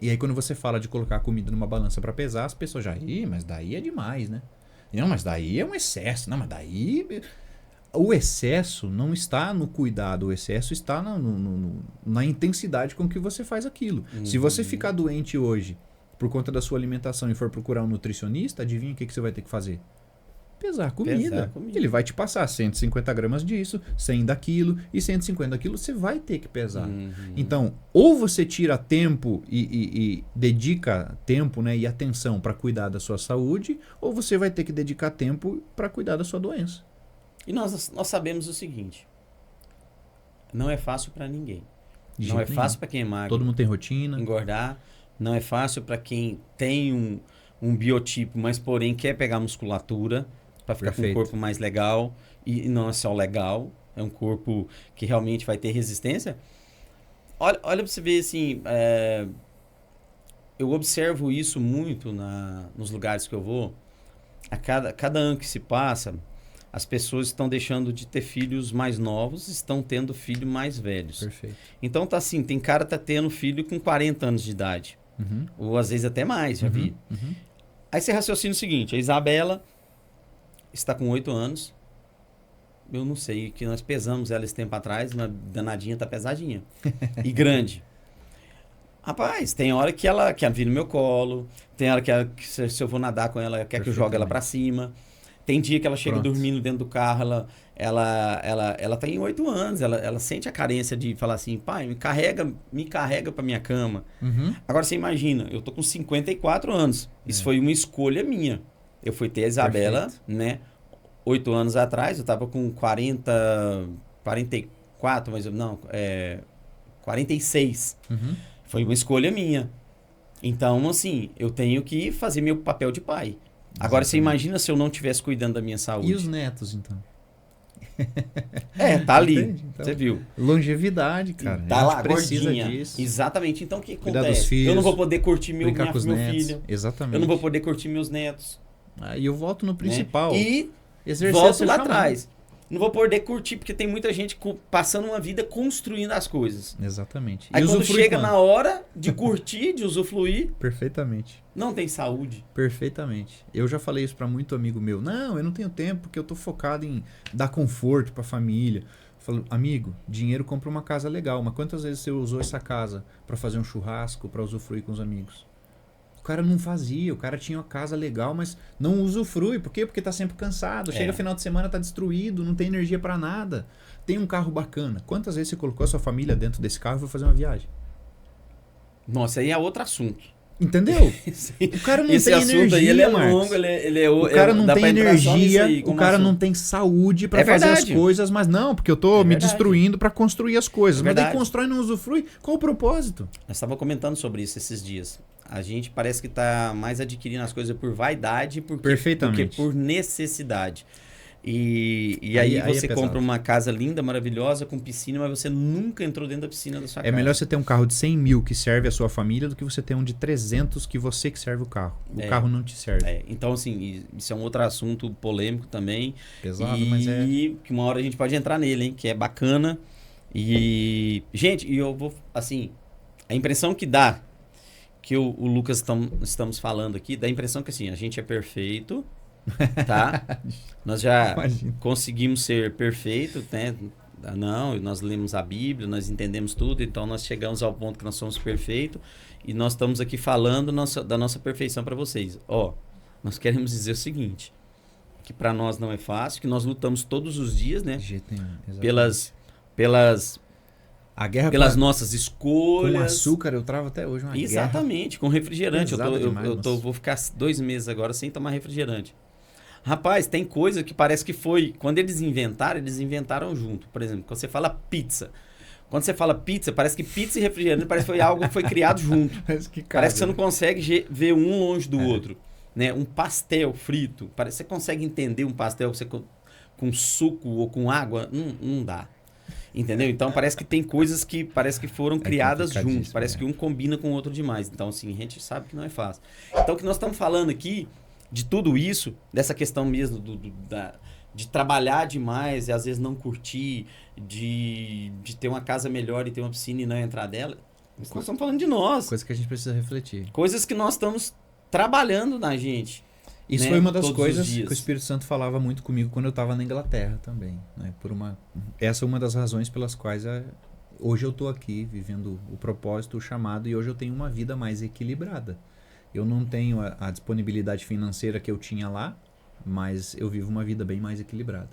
E aí quando você fala de colocar a comida numa balança para pesar, as pessoas já, mas daí é demais, né? Não, mas daí é um excesso. Não, mas daí... O excesso não está no cuidado, o excesso está na intensidade com que você faz aquilo. Se você ficar doente hoje por conta da sua alimentação e for procurar um nutricionista, adivinha o que você vai ter que fazer? Pesar comida. Ele vai te passar 150 gramas disso, 100 daquilo e 150 daquilo, você vai ter que pesar. Então, ou você tira tempo e dedica tempo, né, e atenção para cuidar da sua saúde, ou você vai ter que dedicar tempo para cuidar da sua doença. E nós sabemos o seguinte, não é fácil para ninguém. Não é fácil para quem é magro. Todo mundo tem rotina. Engordar. Não é fácil para quem tem um biotipo, mas porém quer pegar musculatura para ficar com um corpo mais legal. E não é só legal, é um corpo que realmente vai ter resistência. Olha para você ver assim, eu observo isso muito nos lugares que eu vou. A cada ano que se passa... As pessoas estão deixando de ter filhos mais novos, estão tendo filhos mais velhos. Perfeito. Então tá assim, tem cara que tá tendo filho com 40 anos de idade. Ou às vezes até mais, já vi. Aí você raciocina o seguinte, a Isabela está com 8 anos. Eu não sei, que nós pesamos ela esse tempo atrás, uma danadinha tá pesadinha. E grande. Rapaz, tem hora que ela quer vir no meu colo, tem hora que se eu vou nadar com ela, quer que eu jogue ela para cima. Tem dia que ela chega dormindo dentro do carro, ela tem 8 anos, ela sente a carência de falar assim, pai, me carrega pra minha cama. Agora você imagina, eu tô com 54 anos, isso foi uma escolha minha. Eu fui ter a Isabela, né, 8 anos atrás, eu tava com 44, mas não, 46. Foi uma escolha minha. Então, assim, eu tenho que fazer meu papel de pai. Agora, você imagina se eu não estivesse cuidando da minha saúde. E os netos, então? Tá ali. Então, você viu. Longevidade, cara. Tá lá, gordinha. Disso. Exatamente. Então, o que acontece? Dos filhos, eu não vou poder curtir meu filho. Exatamente. Eu não vou poder curtir meus netos. Aí eu volto no principal. Né? E volto lá atrás. Não vou poder curtir, porque tem muita gente passando uma vida construindo as coisas. Exatamente. Aí quando chega na hora de curtir, de usufruir... Perfeitamente. Não tem saúde. Perfeitamente. Eu já falei isso para muito amigo meu. Não, eu não tenho tempo, porque eu tô focado em dar conforto pra família. Eu falo, amigo, dinheiro compra uma casa legal, mas quantas vezes você usou essa casa para fazer um churrasco, para usufruir com os amigos? O cara não fazia, o cara tinha uma casa legal, mas não usufrui. Por quê? Porque tá sempre cansado. Chega final de semana, tá destruído, não tem energia para nada. Tem um carro bacana. Quantas vezes você colocou a sua família dentro desse carro e foi fazer uma viagem? Nossa, aí é outro assunto. Entendeu? O cara não tem energia, aí, ele é longo, o cara não tem energia, o cara não tem saúde para fazer as coisas, mas não, porque eu tô me destruindo para construir as coisas. Mas daí constrói e não usufrui. Qual o propósito? Nós estávamos comentando sobre isso esses dias. A gente parece que tá mais adquirindo as coisas por vaidade do que por necessidade. E aí você compra uma casa linda, maravilhosa, com piscina, mas você nunca entrou dentro da piscina da sua casa. É melhor você ter um carro de 100 mil que serve a sua família do que você ter um de 300 que você que serve o carro. O carro não te serve. Então, assim, isso é um outro assunto polêmico também. Pesado, mas é... E que uma hora a gente pode entrar nele, hein? Que é bacana. E, gente, eu vou, assim, a impressão que dá, que o Lucas estamos falando aqui, dá a impressão que, assim, a gente é perfeito... Tá? Nós já conseguimos ser perfeitos, né? Não, nós lemos a Bíblia, nós entendemos tudo, então nós chegamos ao ponto que nós somos perfeitos e nós estamos aqui falando da nossa perfeição para vocês. Nós queremos dizer o seguinte, que para nós não é fácil, que nós lutamos todos os dias, né? Pelas nossas escolhas. Com açúcar eu travo até hoje uma Exatamente, com refrigerante. Vou ficar 2 meses agora sem tomar refrigerante. Rapaz, tem coisa que parece que foi... Quando eles inventaram junto. Por exemplo, quando você fala pizza. Quando você fala pizza, parece que pizza e refrigerante parece que foi algo que foi criado junto. Parece que você não consegue ver um longe do outro. Né? Um pastel frito. Parece que você consegue entender um pastel com suco ou com água. Não dá. Entendeu? Então parece que tem coisas que parece que foram criadas juntos. Parece que um combina com o outro demais. Então, assim, a gente sabe que não é fácil. Então, o que nós estamos falando aqui... De tudo isso, dessa questão mesmo de trabalhar demais e às vezes não curtir, de ter uma casa melhor e ter uma piscina e não entrar dela, nós estamos falando de nós. Coisa que a gente precisa refletir. Coisas que nós estamos trabalhando na gente. Isso foi uma das coisas que o Espírito Santo falava muito comigo quando eu estava na Inglaterra também. Né? Essa é uma das razões pelas quais hoje eu estou aqui vivendo o propósito, o chamado, e hoje eu tenho uma vida mais equilibrada. Eu não tenho a disponibilidade financeira que eu tinha lá, mas eu vivo uma vida bem mais equilibrada.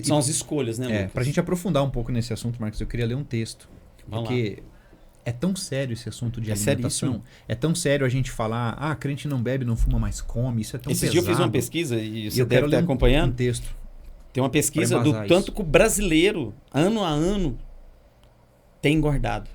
São as escolhas, né, Lucas? Pra gente aprofundar um pouco nesse assunto, Marcos, eu queria ler um texto. Porque é tão sério esse assunto de alimentação. Seríssimo. É tão sério a gente falar, crente não bebe, não fuma, mas come. Isso é tão pesado. Esse dia eu fiz uma pesquisa e você deve estar acompanhando. Um texto. Tem uma pesquisa do tanto que o brasileiro, ano a ano, tem engordado.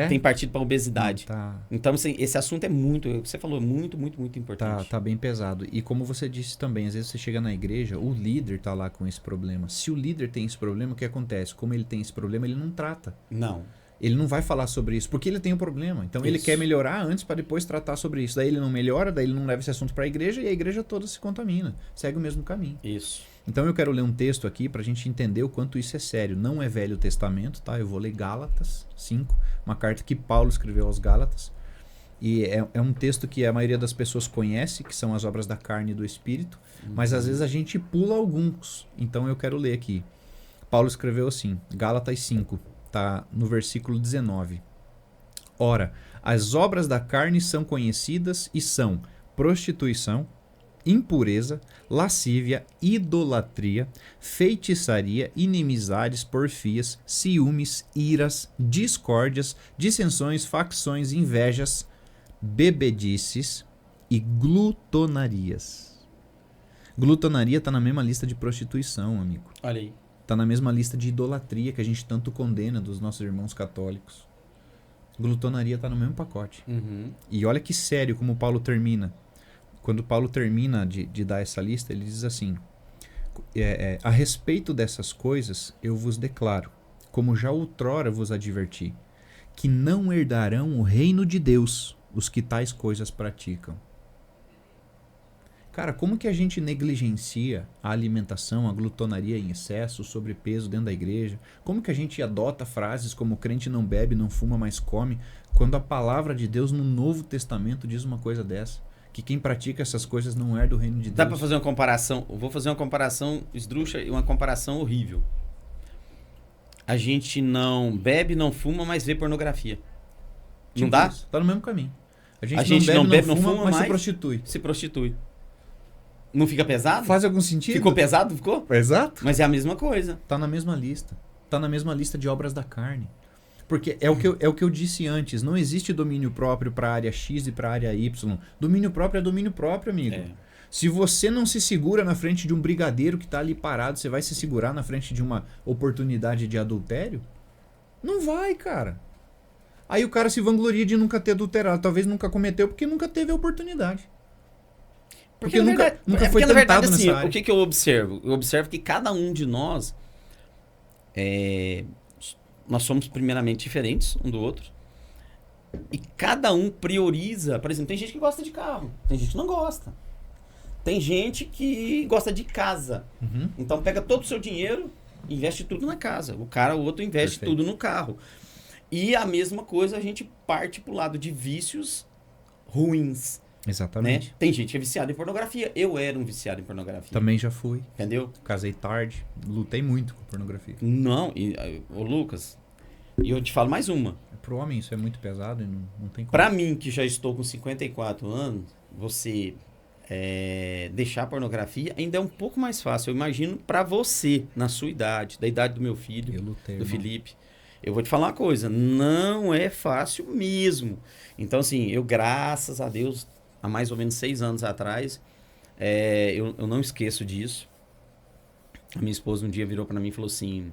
Tem partido para obesidade. Então, assim, esse assunto é você falou, muito importante. Tá bem pesado. E como você disse também, às vezes você chega na igreja, o líder tá lá com esse problema. Se o líder tem esse problema, o que acontece? Como ele tem esse problema, ele não trata. Não. Ele não vai falar sobre isso, porque ele tem um problema. Então ele quer melhorar antes para depois tratar sobre isso. Daí ele não melhora, daí ele não leva esse assunto para a igreja e a igreja toda se contamina. Segue o mesmo caminho. Isso. Então eu quero ler um texto aqui para a gente entender o quanto isso é sério. Não é Velho Testamento, tá? Eu vou ler Gálatas 5, uma carta que Paulo escreveu aos Gálatas. E é um texto que a maioria das pessoas conhece, que são as obras da carne e do espírito, mas às vezes a gente pula alguns. Então eu quero ler aqui. Paulo escreveu assim, Gálatas 5, tá no versículo 19. Ora, as obras da carne são conhecidas e são prostituição, impureza, lascívia, idolatria, feitiçaria, inimizades, porfias, ciúmes, iras, discórdias, dissensões, facções, invejas, bebedices e glutonarias. Glutonaria está na mesma lista de prostituição, amigo. Olha aí. Está na mesma lista de idolatria que a gente tanto condena dos nossos irmãos católicos. Glutonaria está no mesmo pacote. E olha que sério como Paulo termina. Quando Paulo termina de dar essa lista, ele diz assim, a respeito dessas coisas eu vos declaro, como já outrora vos adverti, que não herdarão o reino de Deus os que tais coisas praticam. Cara, como que a gente negligencia a alimentação, a glutonaria em excesso, o sobrepeso dentro da igreja? Como que a gente adota frases como crente não bebe, não fuma, mas come, quando a palavra de Deus no Novo Testamento diz uma coisa dessa? Que quem pratica essas coisas não é do reino de Deus. Dá pra fazer uma comparação? Eu vou fazer uma comparação esdrúxula e uma comparação horrível. A gente não bebe, não fuma, mas vê pornografia. Não dá? Isso. Tá no mesmo caminho. A A gente gente não bebe, não fuma, mas mas se prostitui. se prostitui. Não fica pesado? Faz algum sentido? Ficou pesado? Ficou? Exato. Mas é a mesma coisa. Tá na mesma lista. Tá na mesma lista de obras da carne. Porque é o que eu disse antes. Não existe domínio próprio para a área X e para a área Y. Domínio próprio é domínio próprio, amigo. É. Se você não se segura na frente de um brigadeiro que tá ali parado, você vai se segurar na frente de uma oportunidade de adultério? Não vai, cara. Aí o cara se vangloria de nunca ter adulterado. Talvez nunca cometeu porque nunca teve a oportunidade. Porque nunca foi na verdade, tentado assim, nessa área. o que eu observo? Eu observo que cada um de nós, nós somos primeiramente diferentes um do outro. E cada um prioriza. Por exemplo, tem gente que gosta de carro, tem gente que não gosta. Tem gente que gosta de casa. Uhum. Então pega todo o seu dinheiro e investe tudo na casa. O outro investe Perfeito. tudo no carro. E a mesma coisa a gente parte pro lado de vícios ruins. Né? Exatamente. Tem gente que é viciada em pornografia. Eu era um viciado em pornografia. Também já fui. Entendeu? Casei tarde. Lutei muito com pornografia. Não, ô Lucas, e eu te falo mais uma. Pro homem isso é muito pesado e não tem como. Pra mim, que já estou com 54 anos, você deixar a pornografia ainda é um pouco mais fácil. Eu imagino pra você, na sua idade, da idade do meu filho, Eu lutei, do irmão. Felipe. Eu vou te falar uma coisa, não é fácil mesmo. Então, assim, eu, graças a Deus, há mais ou menos 6 anos atrás, eu não esqueço disso. A minha esposa um dia virou pra mim e falou assim,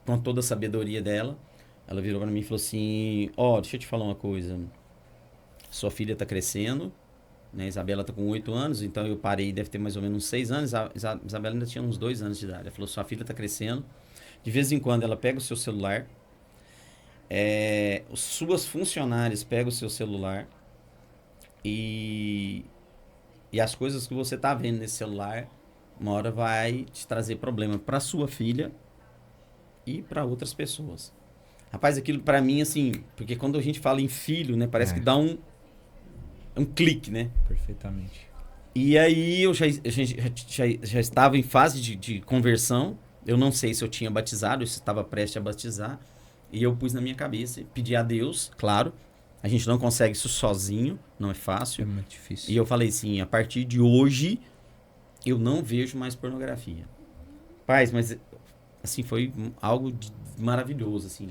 com toda a sabedoria dela, ela virou pra mim e falou assim, deixa eu te falar uma coisa, sua filha tá crescendo, né? A Isabela tá com 8 anos, então eu parei, deve ter mais ou menos uns 6 anos, a Isabela ainda tinha uns 2 anos de idade. Ela falou, sua filha tá crescendo, de vez em quando ela pega o seu celular, suas funcionárias pegam o seu celular e as coisas que você tá vendo nesse celular, uma hora vai te trazer problema pra sua filha e pra outras pessoas. Rapaz, aquilo pra mim, assim, porque quando a gente fala em filho, né, parece que dá um clique, né? Perfeitamente. E aí eu já estava em fase de conversão. Eu não sei se eu tinha batizado, se estava prestes a batizar. E eu pus na minha cabeça, pedi a Deus, claro. A gente não consegue isso sozinho, não é fácil. É muito difícil. E eu falei assim, a partir de hoje, eu não vejo mais pornografia. Paz, mas assim, foi algo maravilhoso, assim.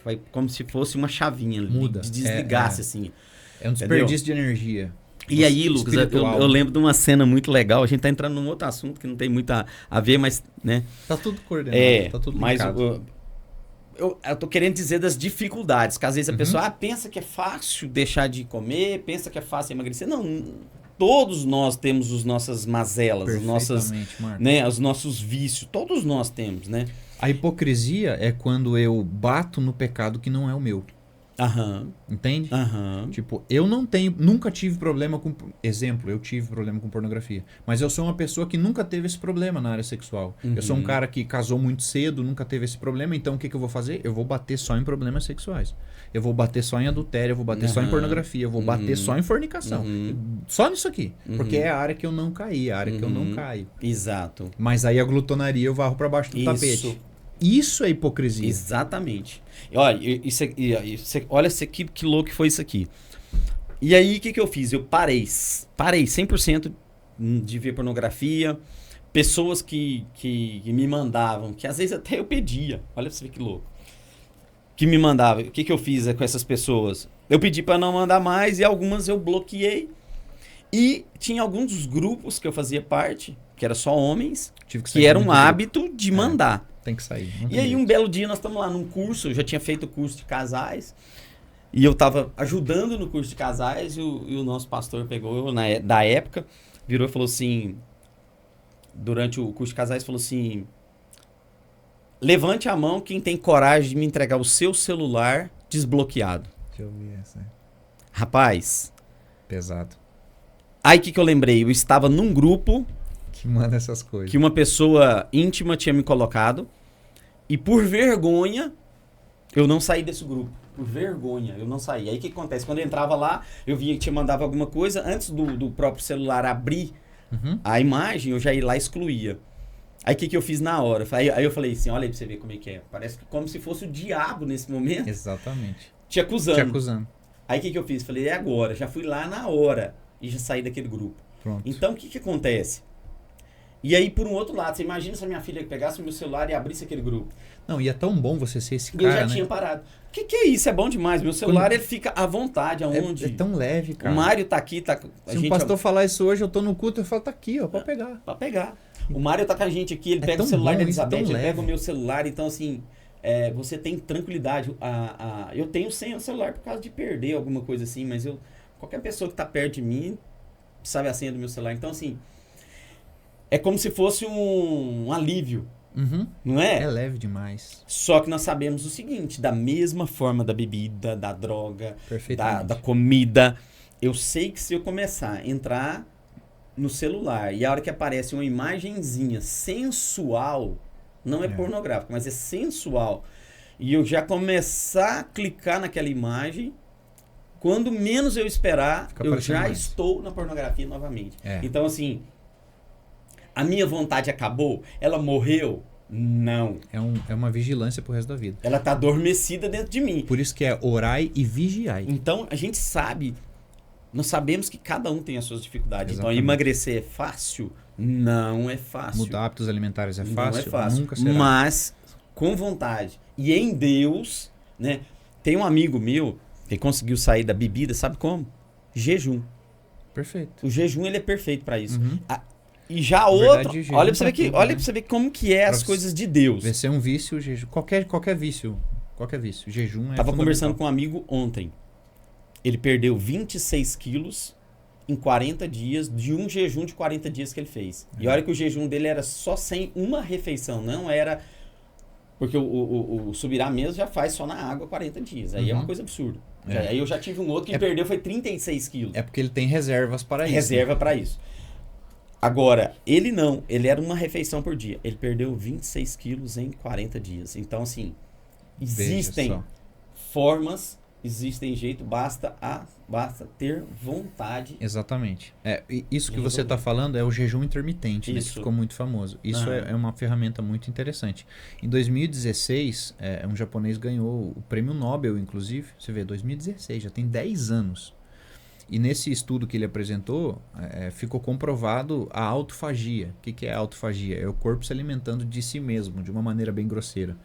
Foi como se fosse uma chavinha. Muda. De desligasse, assim. É um desperdício de energia. E aí, Lucas, eu lembro de uma cena muito legal. A gente tá entrando num outro assunto que não tem muito a ver, mas, né? Tá tudo coordenado, tá tudo mas linkado. eu tô querendo dizer das dificuldades, que às vezes a pessoa pensa que é fácil deixar de comer, pensa que é fácil emagrecer. Não, todos nós temos as nossas mazelas, os nossos vícios, todos nós temos, né? A hipocrisia é quando eu bato no pecado que não é o meu. Aham. Entende? Aham. Tipo, eu nunca tive problema com... Exemplo, eu tive problema com pornografia. Mas eu sou uma pessoa que nunca teve esse problema na área sexual. Eu sou um cara que casou muito cedo, nunca teve esse problema. Então, o que eu vou fazer? Eu vou bater só em problemas sexuais. Eu vou bater só em adultério, eu vou bater só em pornografia, eu vou bater só em fornicação. Só nisso aqui. Porque é a área que eu não caí, a área que eu não caio. Exato. Mas aí a glutonaria eu varro pra baixo do tapete. Isso é hipocrisia. Exatamente. Olha, olha isso aqui, que louco que foi isso aqui. E aí, o que eu fiz? Eu parei 100% de ver pornografia. Pessoas que me mandavam, que às vezes até eu pedia. Olha pra você ver que louco. Que me mandavam. O que eu fiz com essas pessoas? Eu pedi para não mandar mais e algumas eu bloqueei. E tinha alguns dos grupos que eu fazia parte, que era só homens, que era um hábito de mandar. Tem que sair. E aí um belo dia nós estamos lá num curso, eu já tinha feito o curso de casais, e eu estava ajudando no curso de casais, e o nosso pastor pegou, da época, virou e falou assim, durante o curso de casais, falou assim, levante a mão quem tem coragem de me entregar o seu celular desbloqueado. Deixa eu ver essa. Rapaz, Pesado. Aí o que eu lembrei? Eu estava num grupo... Que manda essas coisas. Que uma pessoa íntima tinha me colocado. E por vergonha, eu não saí desse grupo. Por vergonha, eu não saí. Aí o que acontece? Quando eu entrava lá, eu via que te mandava alguma coisa. Antes do próprio celular abrir a imagem, eu já ia lá e excluía. Aí o que eu fiz na hora? Aí eu falei assim, olha aí pra você ver como é que é. Parece que como se fosse o diabo nesse momento. Exatamente. Te acusando. Te acusando. Aí o que eu fiz? Falei, é agora. Já fui lá na hora e já saí daquele grupo. Pronto. Então o que acontece? E aí, por um outro lado, você imagina se a minha filha pegasse o meu celular e abrisse aquele grupo. Não, e é tão bom você ser esse cara, eu já tinha parado. O que é isso? É bom demais. Meu celular, ele fica à vontade, aonde... É tão leve, cara. O Mário tá aqui, tá... Se um pastor falar isso hoje, eu tô no culto, eu falo, tá aqui, ó, pode pegar. Pode pegar. O Mário tá com a gente aqui, ele pega o celular da Elizabeth, ele pega o meu celular, então assim, você tem tranquilidade. Eu tenho sem o celular por causa de perder alguma coisa assim, mas qualquer pessoa que tá perto de mim sabe a senha do meu celular. Então assim, é como se fosse um alívio. Não é? É leve demais. Só que nós sabemos o seguinte, da mesma forma da bebida, da droga, da comida, eu sei que se eu começar a entrar no celular e a hora que aparece uma imagenzinha sensual, não é pornográfica, mas é sensual, e eu já começar a clicar naquela imagem, quando menos eu esperar, eu já estou na pornografia novamente. Então assim, a minha vontade acabou? Ela morreu? Não. É uma vigilância pro resto da vida. Ela tá adormecida dentro de mim. Por isso que é orai e vigiai. Então, a gente sabe, nós sabemos que cada um tem as suas dificuldades. Exatamente. Então, emagrecer é fácil? Não é fácil. Mudar hábitos alimentares é fácil? Não é fácil. Nunca será. Mas, com vontade. E em Deus, né? Tem um amigo meu que conseguiu sair da bebida, sabe como? Jejum. Perfeito. O jejum, ele é perfeito para isso. E já outro, olha pra você ver como que é as coisas de Deus. Vencer um vício, jejum, qualquer vício, jejum é Tava conversando com um amigo ontem. Ele perdeu 26 quilos em 40 dias, de um jejum de 40 dias que ele fez. E olha que o jejum dele era só sem uma refeição, não era... Porque o Subirá mesmo já faz só na água 40 dias. Aí é uma coisa absurda. Aí eu já tive um outro que perdeu, foi 36 quilos. É porque ele tem reservas para isso. Reserva para isso. Agora, ele não. Ele era uma refeição por dia. Ele perdeu 26 quilos em 40 dias. Então, assim, existem formas, existem jeito, basta ter vontade. Exatamente. Isso que você está falando é o jejum intermitente, né, que ficou muito famoso. Isso é uma ferramenta muito interessante. Em 2016, um japonês ganhou o prêmio Nobel, inclusive. Você vê, 2016, já tem 10 anos. E nesse estudo que ele apresentou, ficou comprovado a autofagia. O que é a autofagia? É o corpo se alimentando de si mesmo, de uma maneira bem grosseira.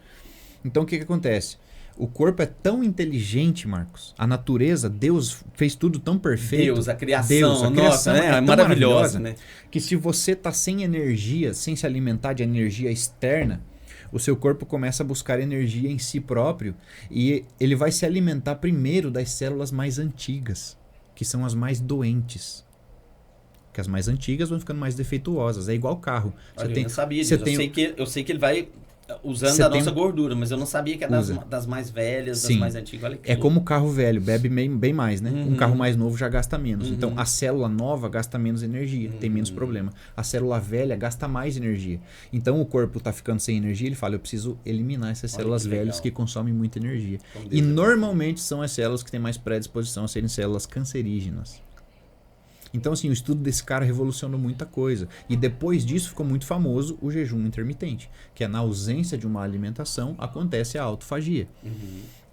Então, o que acontece? O corpo é tão inteligente, Marcos. A natureza, Deus fez tudo tão perfeito. A criação nossa, né? É maravilhosa, né? Que se você está sem energia, sem se alimentar de energia externa, o seu corpo começa a buscar energia em si próprio e ele vai se alimentar primeiro das células mais antigas, que são as mais doentes. Porque as mais antigas vão ficando mais defeituosas. É igual carro. Eu não sabia disso. Eu sei que ele vai usando a nossa gordura, mas eu não sabia que é das mais velhas, das mais antigas. Olha que é como o carro velho, bebe bem mais, né? Um carro mais novo já gasta menos. Então, a célula nova gasta menos energia, tem menos problema. A célula velha gasta mais energia. Então, o corpo está ficando sem energia, ele fala, eu preciso eliminar essas células velhas que consomem muita energia. E normalmente são as células que têm mais predisposição a serem células cancerígenas. Então, assim, o estudo desse cara revolucionou muita coisa. E depois disso ficou muito famoso o jejum intermitente, que é na ausência de uma alimentação, acontece a autofagia.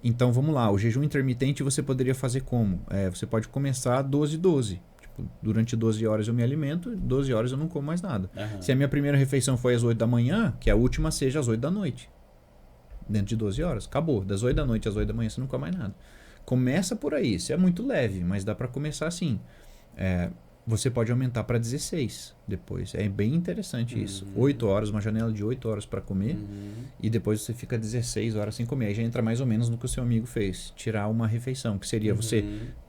Então, vamos lá, o jejum intermitente você poderia fazer como? Você pode começar 12-12. Tipo, durante 12 horas eu me alimento, 12 horas eu não como mais nada. Se a minha primeira refeição foi às 8 da manhã, que a última seja às 8 da noite. Dentro de 12 horas, acabou. Das 8 da noite às 8 da manhã você não come mais nada. Começa por aí, isso é muito leve, mas dá para começar assim. Você pode aumentar para 16 depois. É bem interessante isso. 8 horas, uma janela de 8 horas para comer e depois você fica 16 horas sem comer. Aí já entra mais ou menos no que o seu amigo fez. Tirar uma refeição, que seria você...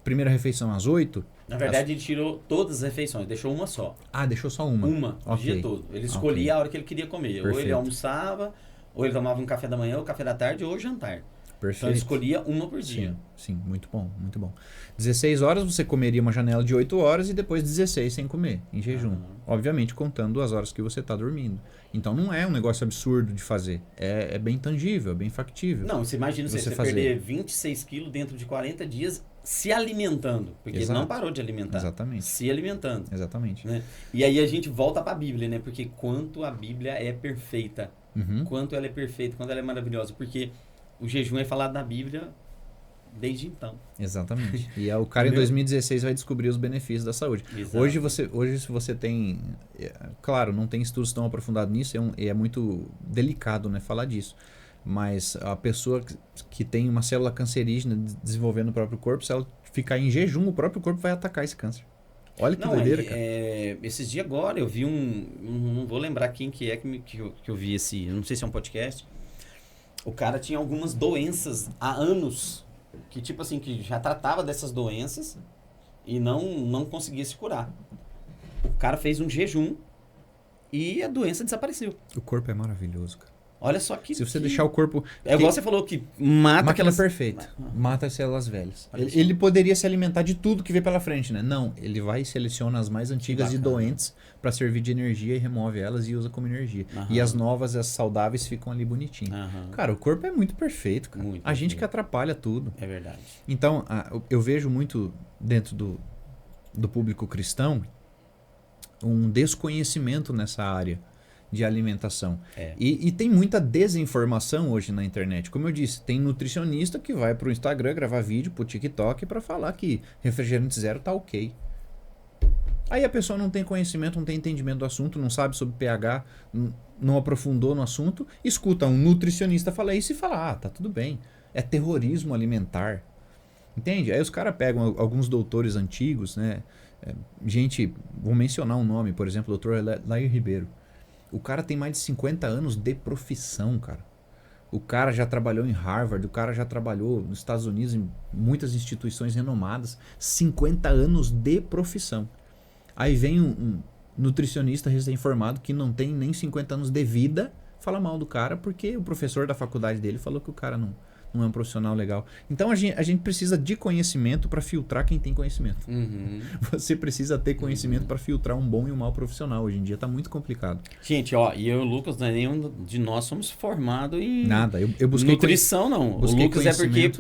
Primeira refeição às 8. Na verdade, ele tirou todas as refeições, deixou uma só. Ah, deixou só uma? Uma, o dia todo. Ele escolhia a hora que ele queria comer. Perfeito. Ou ele almoçava, ou ele tomava um café da manhã, ou café da tarde, ou jantar. Perfeito. Então eu escolhia uma por dia. Sim, muito bom, muito bom. 16 horas você comeria uma janela de 8 horas e depois 16 sem comer, em jejum. Obviamente contando as horas que você está dormindo. Então não é um negócio absurdo de fazer. É bem tangível, é bem factível. Não, você imagina você perder 26 quilos dentro de 40 dias se alimentando. Porque ele não parou de alimentar. Exatamente. Se alimentando. Exatamente. Né? E aí a gente volta para a Bíblia, né? Porque quanto a Bíblia é perfeita. Quanto ela é perfeita, quanto ela é maravilhosa. Porque o jejum é falado na Bíblia desde então. Exatamente. E o cara em 2016 vai descobrir os benefícios da saúde. Hoje se você tem... Claro, não tem estudos tão aprofundados nisso, é muito delicado, né, falar disso. Mas a pessoa que tem uma célula cancerígena desenvolvendo no próprio corpo, se ela ficar em jejum, o próprio corpo vai atacar esse câncer. Olha que doideira, cara. Esses dias agora eu vi não vou lembrar quem que é que eu vi esse... Não sei se é um podcast. O cara tinha algumas doenças há anos, que tipo assim, que já tratava dessas doenças e não conseguia se curar. O cara fez um jejum e a doença desapareceu. O corpo é maravilhoso, cara. Olha só que... Se você deixar o corpo... É igual você falou que mata aquelas... perfeita. Mata as células velhas. Ele poderia se alimentar de tudo que vê pela frente, né? Não, ele vai e seleciona as mais antigas e doentes para servir de energia e remove elas e usa como energia. E as novas, as saudáveis, ficam ali bonitinhas. Cara, o corpo é muito perfeito, cara. Muito a gente que atrapalha tudo. É verdade. Então, eu vejo muito dentro do público cristão um desconhecimento nessa área de alimentação. E tem muita desinformação hoje na internet. Como eu disse, tem nutricionista que vai pro Instagram gravar vídeo, pro TikTok para falar que refrigerante zero tá ok. Aí a pessoa não tem conhecimento, não tem entendimento do assunto, não sabe sobre pH, não aprofundou no assunto, escuta um nutricionista falar isso e fala, tá tudo bem. É terrorismo alimentar. Entende? Aí os caras pegam alguns doutores antigos, né? Gente, vou mencionar um nome, por exemplo, o Dr. Lair Ribeiro. O cara tem mais de 50 anos de profissão, cara. O cara já trabalhou em Harvard, o cara já trabalhou nos Estados Unidos em muitas instituições renomadas. 50 anos de profissão. Aí vem um nutricionista recém-formado que não tem nem 50 anos de vida, fala mal do cara porque o professor da faculdade dele falou que o cara não é um profissional legal. Então a gente precisa de conhecimento para filtrar quem tem conhecimento. Você precisa ter conhecimento para filtrar um bom e um mau profissional. Hoje em dia tá muito complicado. Gente, e eu e o Lucas, nenhum de nós somos formados em nada. Eu busquei nutrição, não. O Lucas é porque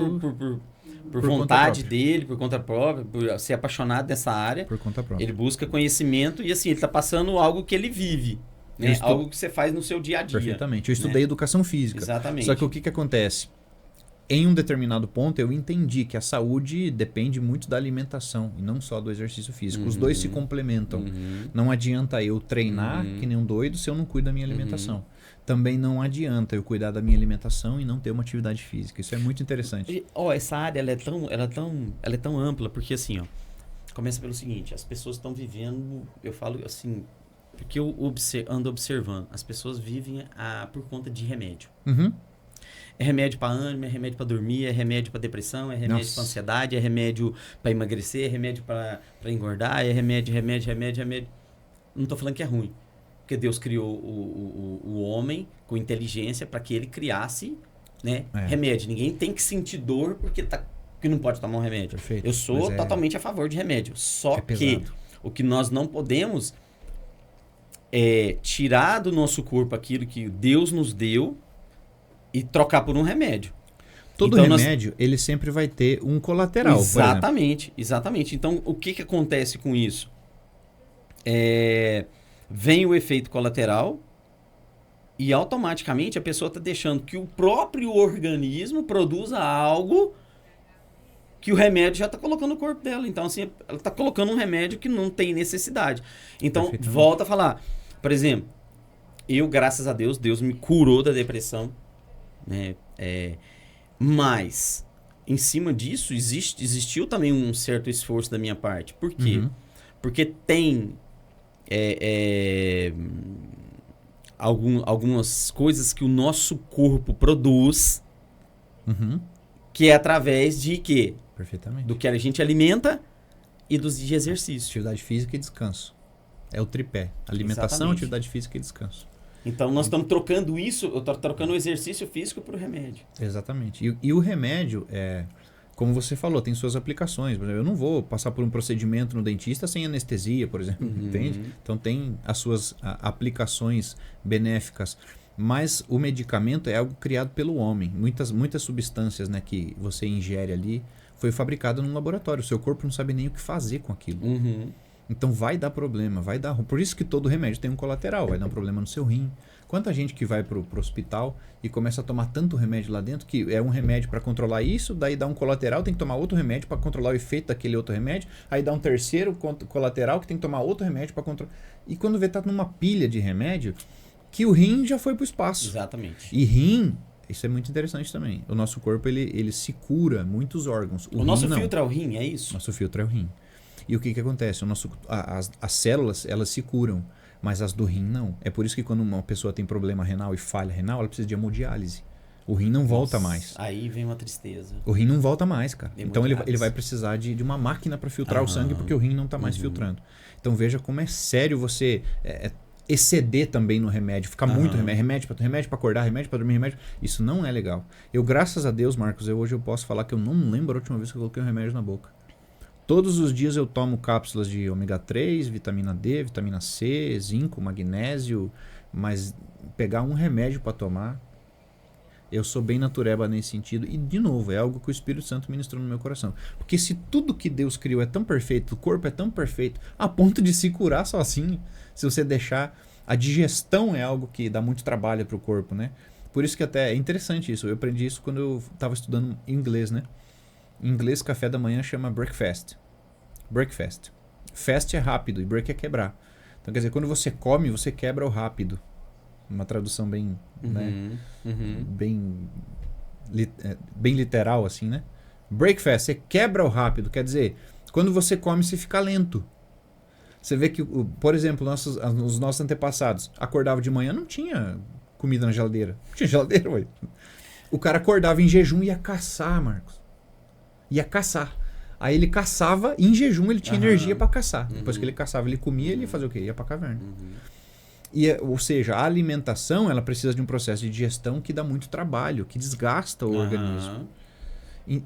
por vontade dele, por conta própria, por ser apaixonado dessa área. Por conta própria. Ele busca conhecimento e assim, ele tá passando algo que ele vive. Né? Algo que você faz no seu dia a dia. Perfeitamente. Eu estudei educação física. Exatamente. Só que o que acontece? Em um determinado ponto, eu entendi que a saúde depende muito da alimentação e não só do exercício físico. Os dois se complementam. Não adianta eu treinar que nem um doido se eu não cuido da minha alimentação. Também não adianta eu cuidar da minha alimentação e não ter uma atividade física. Isso é muito interessante. Essa área ela é tão ampla, porque assim, começa pelo seguinte, as pessoas estão vivendo, eu falo assim, porque eu ando observando, as pessoas vivem por conta de remédio. É remédio para ânimo, é remédio para dormir, é remédio para depressão, é remédio para ansiedade, é remédio para emagrecer, é remédio para engordar, é remédio. Não estou falando que é ruim. Porque Deus criou o homem com inteligência para que ele criasse, né, remédio. Ninguém tem que sentir dor porque não pode tomar um remédio. Perfeito. Eu sou totalmente a favor de remédio. Só que o que nós não podemos é tirar do nosso corpo aquilo que Deus nos deu e trocar por um remédio. Todo remédio, ele sempre vai ter um colateral. Exatamente. Então, o que acontece com isso? Vem o efeito colateral e automaticamente a pessoa está deixando que o próprio organismo produza algo que o remédio já está colocando no corpo dela. Então, assim, ela está colocando um remédio que não tem necessidade. Então, volta a falar. Por exemplo, eu, graças a Deus, Deus me curou da depressão. Né? Mas em cima disso existiu também um certo esforço da minha parte. Por quê? Porque tem algumas coisas que o nosso corpo produz que é através de quê? Perfeitamente. Do que a gente alimenta e de exercício. Atividade física e descanso. É o tripé. Alimentação, atividade física e descanso. Então nós estamos trocando isso, eu estou trocando o exercício físico para o remédio. Exatamente. E o remédio, como você falou, tem suas aplicações. Por exemplo, eu não vou passar por um procedimento no dentista sem anestesia, por exemplo, entende? Então tem as suas aplicações benéficas. Mas o medicamento é algo criado pelo homem. Muitas substâncias, né, que você ingere ali foi fabricado num laboratório. O seu corpo não sabe nem o que fazer com aquilo. Então vai dar problema, vai dar... Por isso que todo remédio tem um colateral, vai dar um problema no seu rim. Quanta gente que vai pro hospital e começa a tomar tanto remédio lá dentro, que é um remédio para controlar isso, daí dá um colateral, tem que tomar outro remédio para controlar o efeito daquele outro remédio, aí dá um terceiro colateral que tem que tomar outro remédio para controlar... E quando vê, tá numa pilha de remédio, que o rim já foi pro espaço. Exatamente. E rim... Isso é muito interessante também. O nosso corpo, ele se cura muitos órgãos. O nosso filtro é o rim, é isso? Nosso filtro é o rim. E o que acontece? As células, elas se curam, mas as do rim não. É por isso que quando uma pessoa tem problema renal e falha renal, ela precisa de hemodiálise. O rim não volta mais. Aí vem uma tristeza. O rim não volta mais, cara. Então ele vai precisar de uma máquina para filtrar o sangue, porque o rim não está mais filtrando. Então veja como é sério você... exceder também no remédio, ficar muito remédio para acordar, remédio para dormir, remédio, isso não é legal. Eu, graças a Deus, Marcos, hoje eu posso falar que eu não lembro a última vez que eu coloquei um remédio na boca. Todos os dias eu tomo cápsulas de ômega 3, vitamina D, vitamina C, zinco, magnésio, mas pegar um remédio para tomar, eu sou bem natureba nesse sentido. E, de novo, é algo que o Espírito Santo ministrou no meu coração. Porque se tudo que Deus criou é tão perfeito, o corpo é tão perfeito, a ponto de se curar sozinho, se você deixar... A digestão é algo que dá muito trabalho para o corpo, né? Por isso que até é interessante isso. Eu aprendi isso quando eu estava estudando inglês, né? Em inglês, café da manhã chama breakfast. Breakfast. Fast é rápido e break é quebrar. Então, quer dizer, quando você come, você quebra o rápido. Uma tradução bem, né? Bem literal, assim, né? Breakfast, você quebra o rápido. Quer dizer, quando você come, você fica lento. Você vê que, por exemplo, os nossos antepassados acordavam de manhã, não tinha comida na geladeira. Não tinha geladeira, ué. O cara acordava em jejum e ia caçar, Marcos. Ia caçar. Aí ele caçava, em jejum ele tinha energia para caçar. Depois que ele caçava, ele comia, ele ia fazer o quê? Ia pra caverna. Ou seja, a alimentação, ela precisa de um processo de digestão que dá muito trabalho, que desgasta o organismo.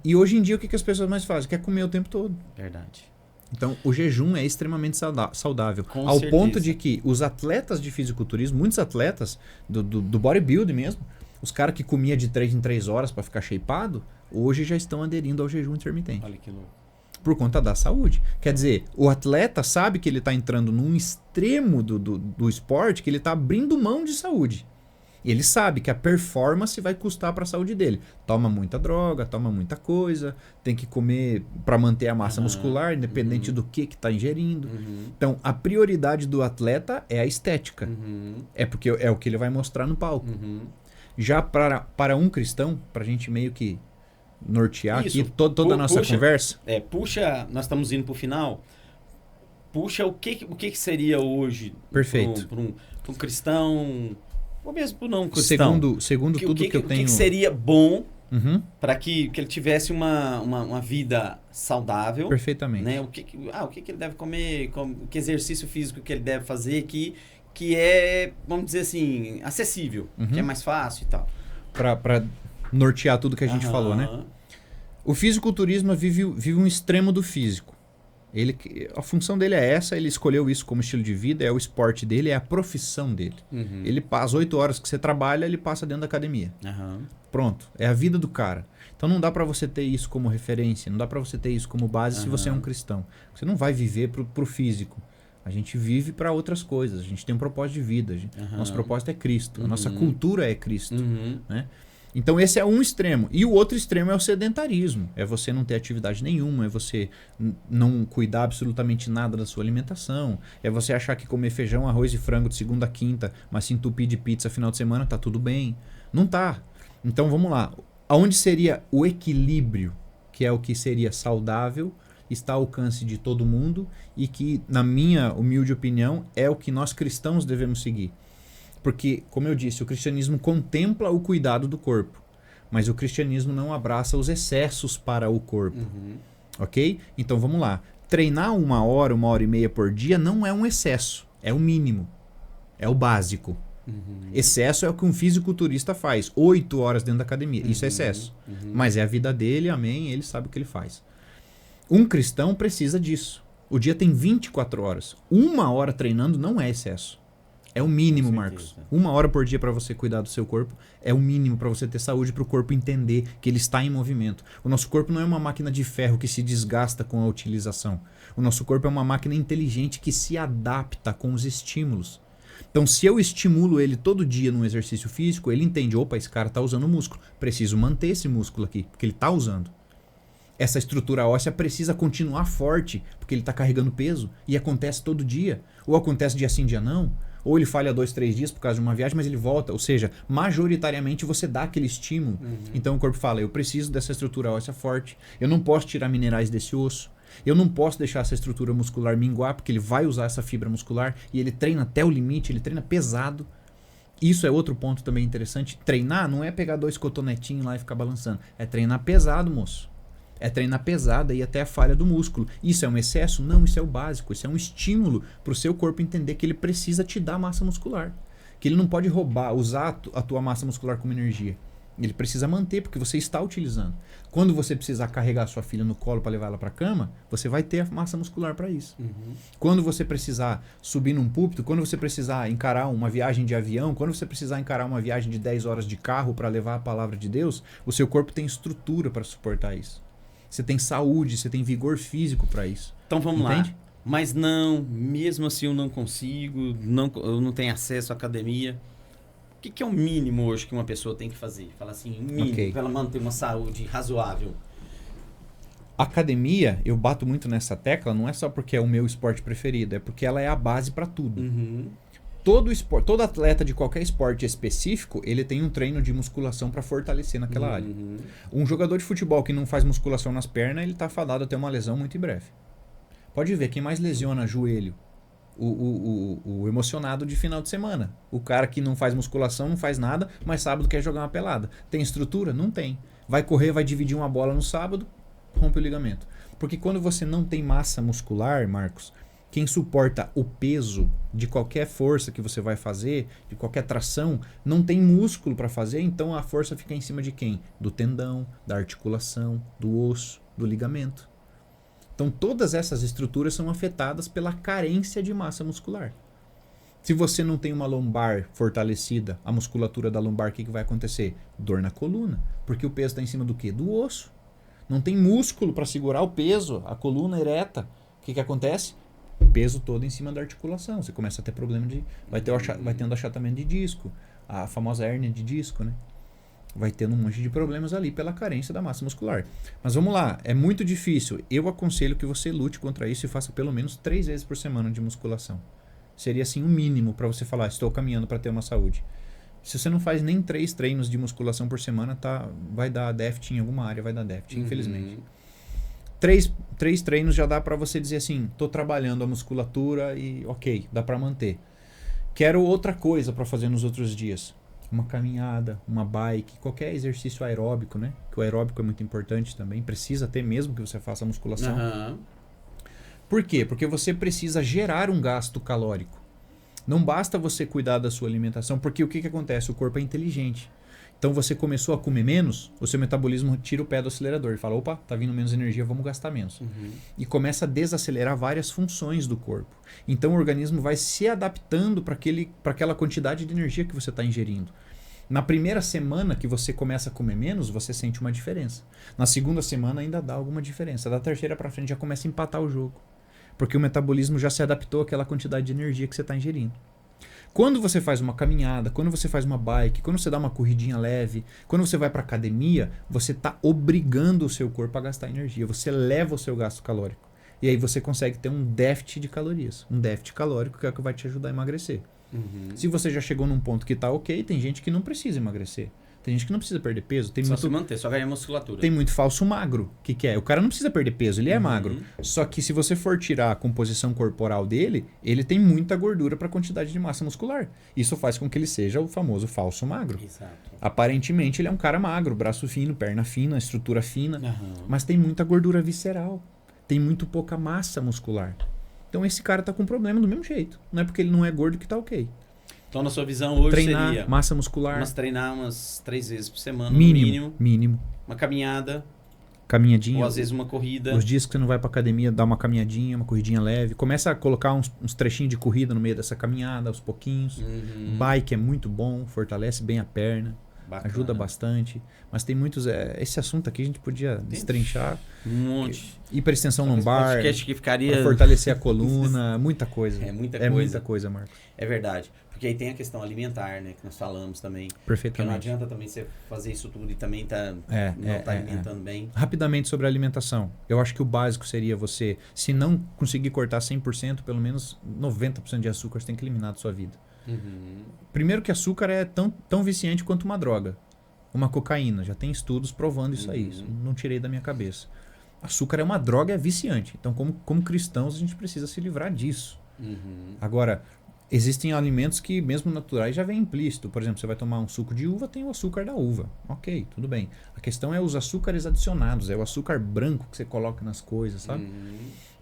E hoje em dia, o que as pessoas mais fazem? Quer comer o tempo todo. Verdade. Então, o jejum é extremamente saudável. Com ao certeza. Ponto de que os atletas de fisiculturismo, muitos atletas do bodybuilding mesmo, os caras que comiam de 3 em 3 horas para ficar shapeado, hoje já estão aderindo ao jejum intermitente. Olha que louco. Por conta da saúde. Quer dizer, o atleta sabe que ele está entrando num extremo do esporte, que ele está abrindo mão de saúde. E ele sabe que a performance vai custar para a saúde dele. Toma muita droga, toma muita coisa, tem que comer para manter a massa muscular, independente do que está ingerindo. Então, a prioridade do atleta é a estética. É porque é o que ele vai mostrar no palco. Já para um cristão, para a gente meio que nortear isso, aqui toda a nossa conversa. Puxa, nós estamos indo para o final. Puxa, o que seria hoje Perfeito. Para um cristão... Ou mesmo para não cristão. Segundo tudo que eu tenho... O que seria bom para que ele tivesse uma vida saudável? Perfeitamente. Né? O que ele deve comer, que exercício físico que ele deve fazer que é, vamos dizer assim, acessível, que é mais fácil e tal. Para nortear tudo que a gente falou, né? O fisiculturismo vive um extremo do físico. A função dele é essa, ele escolheu isso como estilo de vida, é o esporte dele, é a profissão dele. Ele passa as 8 horas que você trabalha, ele passa dentro da academia. Pronto, é a vida do cara. Então não dá para você ter isso como referência, não dá para você ter isso como base se você é um cristão. Você não vai viver pro físico. A gente vive para outras coisas, a gente tem um propósito de vida. Nosso propósito é Cristo, a nossa cultura é Cristo. Né? Então esse é um extremo. E o outro extremo é o sedentarismo. É você não ter atividade nenhuma, é você não cuidar absolutamente nada da sua alimentação, é você achar que comer feijão, arroz e frango de segunda a quinta, mas se entupir de pizza final de semana, tá tudo bem. Não tá. Então vamos lá. Aonde seria o equilíbrio, que é o que seria saudável, está ao alcance de todo mundo e que, na minha humilde opinião, é o que nós cristãos devemos seguir. Porque, como eu disse, o cristianismo contempla o cuidado do corpo, mas o cristianismo não abraça os excessos para o corpo. Ok? Então vamos lá. Treinar 1 hora e meia por dia não é um excesso, é o mínimo, é o básico. Excesso é o que um fisiculturista faz. 8 horas dentro da academia. Isso é excesso. Mas é a vida dele, amém, ele sabe o que ele faz. Um cristão precisa disso. O dia tem 24 horas. 1 hora treinando não é excesso. É o mínimo, Marcos. 1 hora por dia para você cuidar do seu corpo é o mínimo para você ter saúde, para o corpo entender que ele está em movimento. O nosso corpo não é uma máquina de ferro que se desgasta com a utilização. O nosso corpo é uma máquina inteligente que se adapta com os estímulos. Então, se eu estimulo ele todo dia num exercício físico, ele entende, opa, esse cara está usando músculo. Preciso manter esse músculo aqui, porque ele está usando. Essa estrutura óssea precisa continuar forte, porque ele está carregando peso, e acontece todo dia. Ou acontece dia sim, dia não. Ou ele falha 2, 3 dias por causa de uma viagem, mas ele volta. Ou seja, majoritariamente você dá aquele estímulo. Então o corpo fala, eu preciso dessa estrutura óssea forte. Eu não posso tirar minerais desse osso. Eu não posso deixar essa estrutura muscular minguar, porque ele vai usar essa fibra muscular. E ele treina até o limite, ele treina pesado. Isso é outro ponto também interessante. Treinar não é pegar 2 cotonetinhos lá e ficar balançando. É treinar pesado, moço. É treinar pesado e até a falha do músculo. Isso é um excesso? Não, isso é o básico. Isso é um estímulo para o seu corpo entender que ele precisa te dar massa muscular. Que ele não pode roubar, usar a tua massa muscular como energia. Ele precisa manter, porque você está utilizando. Quando você precisar carregar a sua filha no colo para levar ela para a cama, você vai ter a massa muscular para isso. Quando você precisar subir num púlpito, quando você precisar encarar uma viagem de avião, quando você precisar encarar uma viagem de 10 horas de carro para levar a palavra de Deus, o seu corpo tem estrutura para suportar isso. Você tem saúde, você tem vigor físico para isso. Então vamos lá. Mas não, mesmo assim eu não consigo, eu não tenho acesso à academia. O que é o mínimo hoje que uma pessoa tem que fazer? Fala assim, mínimo, para ela manter uma saúde razoável. Academia, eu bato muito nessa tecla, não é só porque é o meu esporte preferido, é porque ela é a base para tudo. Todo atleta de qualquer esporte específico, ele tem um treino de musculação para fortalecer naquela área. Um jogador de futebol que não faz musculação nas pernas, ele está fadado a ter uma lesão muito em breve. Pode ver, quem mais lesiona joelho? O emocionado de final de semana. O cara que não faz musculação, não faz nada, mas sábado quer jogar uma pelada. Tem estrutura? Não tem. Vai correr, vai dividir uma bola no sábado, rompe o ligamento. Porque quando você não tem massa muscular, Marcos, quem suporta o peso de qualquer força que você vai fazer, de qualquer tração, não tem músculo para fazer, então a força fica em cima de quem? Do tendão, da articulação, do osso, do ligamento. Então todas essas estruturas são afetadas pela carência de massa muscular. Se você não tem uma lombar fortalecida, a musculatura da lombar, o que vai acontecer? Dor na coluna, porque o peso está em cima do quê? Do osso. Não tem músculo para segurar o peso, a coluna ereta. O que acontece? O peso todo em cima da articulação. Você começa a ter problema de... Vai tendo achatamento de disco. A famosa hérnia de disco, né? Vai tendo um monte de problemas ali pela carência da massa muscular. Mas vamos lá, é muito difícil. Eu aconselho que você lute contra isso e faça pelo menos 3 vezes por semana de musculação. Seria assim o mínimo para você falar, estou caminhando para ter uma saúde. Se você não faz nem 3 treinos de musculação por semana, vai dar déficit em alguma área, vai dar déficit, infelizmente. 3 treinos já dá para você dizer assim, estou trabalhando a musculatura e ok, dá para manter. Quero outra coisa para fazer nos outros dias. Uma caminhada, uma bike, qualquer exercício aeróbico, né? Que o aeróbico é muito importante também, precisa ter mesmo que você faça musculação. Por quê? Porque você precisa gerar um gasto calórico. Não basta você cuidar da sua alimentação, porque o que acontece? O corpo é inteligente. Então você começou a comer menos, o seu metabolismo tira o pé do acelerador e fala, opa, tá vindo menos energia, vamos gastar menos. E começa a desacelerar várias funções do corpo. Então o organismo vai se adaptando para aquela quantidade de energia que você está ingerindo. Na primeira semana que você começa a comer menos, você sente uma diferença. Na segunda semana ainda dá alguma diferença. Da terceira para frente já começa a empatar o jogo. Porque o metabolismo já se adaptou àquela quantidade de energia que você está ingerindo. Quando você faz uma caminhada, quando você faz uma bike, quando você dá uma corridinha leve, quando você vai para academia, você está obrigando o seu corpo a gastar energia. Você leva o seu gasto calórico. E aí você consegue ter um déficit de calorias. Um déficit calórico que é o que vai te ajudar a emagrecer. Se você já chegou num ponto que está ok, tem gente que não precisa emagrecer. Tem gente que não precisa perder peso. Tem só muito, se manter, só ganhar musculatura. Tem muito falso magro. O que é? O cara não precisa perder peso, ele é magro. Só que se você for tirar a composição corporal dele, ele tem muita gordura para a quantidade de massa muscular. Isso faz com que ele seja o famoso falso magro. Exato. Aparentemente ele é um cara magro, braço fino, perna fina, estrutura fina. Mas tem muita gordura visceral. Tem muito pouca massa muscular. Então esse cara tá com problema do mesmo jeito. Não é porque ele não é gordo que tá ok. Então, na sua visão, hoje treinar, seria... massa muscular. Mas treinar umas 3 vezes por semana, Mínimo. Uma caminhada. Caminhadinha. Ou às vezes uma corrida. Os dias que você não vai pra academia, dá uma caminhadinha, uma corridinha leve. Começa a colocar uns trechinhos de corrida no meio dessa caminhada, aos pouquinhos. Bike é muito bom, fortalece bem a perna. Bacana. Ajuda bastante. Mas tem muitos... esse assunto aqui a gente podia destrinchar. Um monte. Hiperextensão lombar. Que ficaria... Pra fortalecer a coluna. Muita coisa. É muita coisa, Marcos. É verdade. Porque aí tem a questão alimentar, né? Que nós falamos também. Perfeitamente. Porque não adianta também você fazer isso tudo e também não tá alimentando bem. Rapidamente sobre a alimentação. Eu acho que o básico seria você, se não conseguir cortar 100%, pelo menos 90% de açúcar você tem que eliminar da sua vida. Primeiro que açúcar é tão viciante quanto uma droga. Uma cocaína. Já tem estudos provando isso aí. Isso não tirei da minha cabeça. Açúcar é uma droga, é viciante. Então, como cristãos, a gente precisa se livrar disso. Agora, existem alimentos que, mesmo naturais, já vem implícito. Por exemplo, você vai tomar um suco de uva, tem o açúcar da uva. Ok, tudo bem. A questão é os açúcares adicionados. É o açúcar branco que você coloca nas coisas, sabe?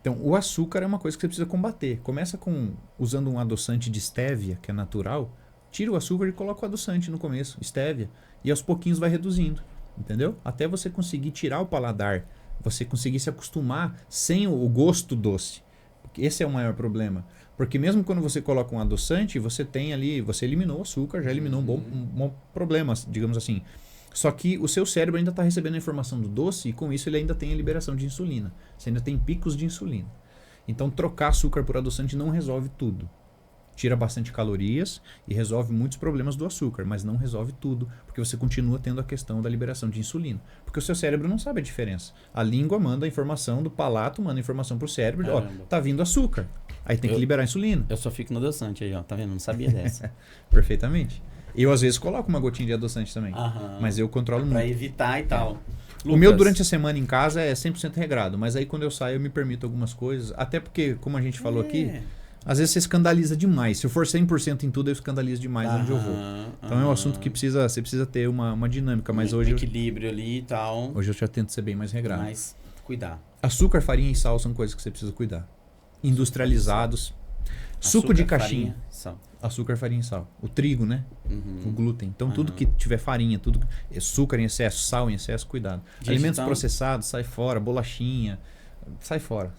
Então, o açúcar é uma coisa que você precisa combater. Começa usando um adoçante de estévia, que é natural. Tira o açúcar e coloca o adoçante no começo, estévia. E aos pouquinhos vai reduzindo, entendeu? Até você conseguir tirar o paladar. Você conseguir se acostumar sem o gosto doce. Esse é o maior problema. Porque mesmo quando você coloca um adoçante, você tem ali... Você eliminou o açúcar, já eliminou um bom problema, digamos assim. Só que o seu cérebro ainda está recebendo a informação do doce e com isso ele ainda tem a liberação de insulina. Você ainda tem picos de insulina. Então trocar açúcar por adoçante não resolve tudo. Tira bastante calorias e resolve muitos problemas do açúcar, mas não resolve tudo, porque você continua tendo a questão da liberação de insulina. Porque o seu cérebro não sabe a diferença. A língua manda a informação do palato, manda a informação pro cérebro, ó, tá vindo açúcar. Aí tem que liberar a insulina. Eu só fico no adoçante aí, ó, tá vendo? Não sabia dessa. Perfeitamente. Eu às vezes coloco uma gotinha de adoçante também, mas eu controlo muito. Pra evitar e tal. O meu durante a semana em casa é 100% regrado, mas aí quando eu saio eu me permito algumas coisas, até porque, como a gente falou aqui... Às vezes você escandaliza demais. Se eu for 100% em tudo, eu escandalizo demais onde eu vou. Então é um assunto que você precisa ter uma dinâmica. Mas hoje equilíbrio ali e tal. Hoje eu já tento ser bem mais regrado. Mas cuidar. Açúcar, farinha e sal são coisas que você precisa cuidar. Industrializados. Suco de caixinha. Açúcar, farinha e sal. O trigo, né? O glúten. Então tudo que tiver farinha, tudo açúcar em excesso, sal em excesso, cuidado. Alimentos processados, sai fora. Bolachinha. Sai fora.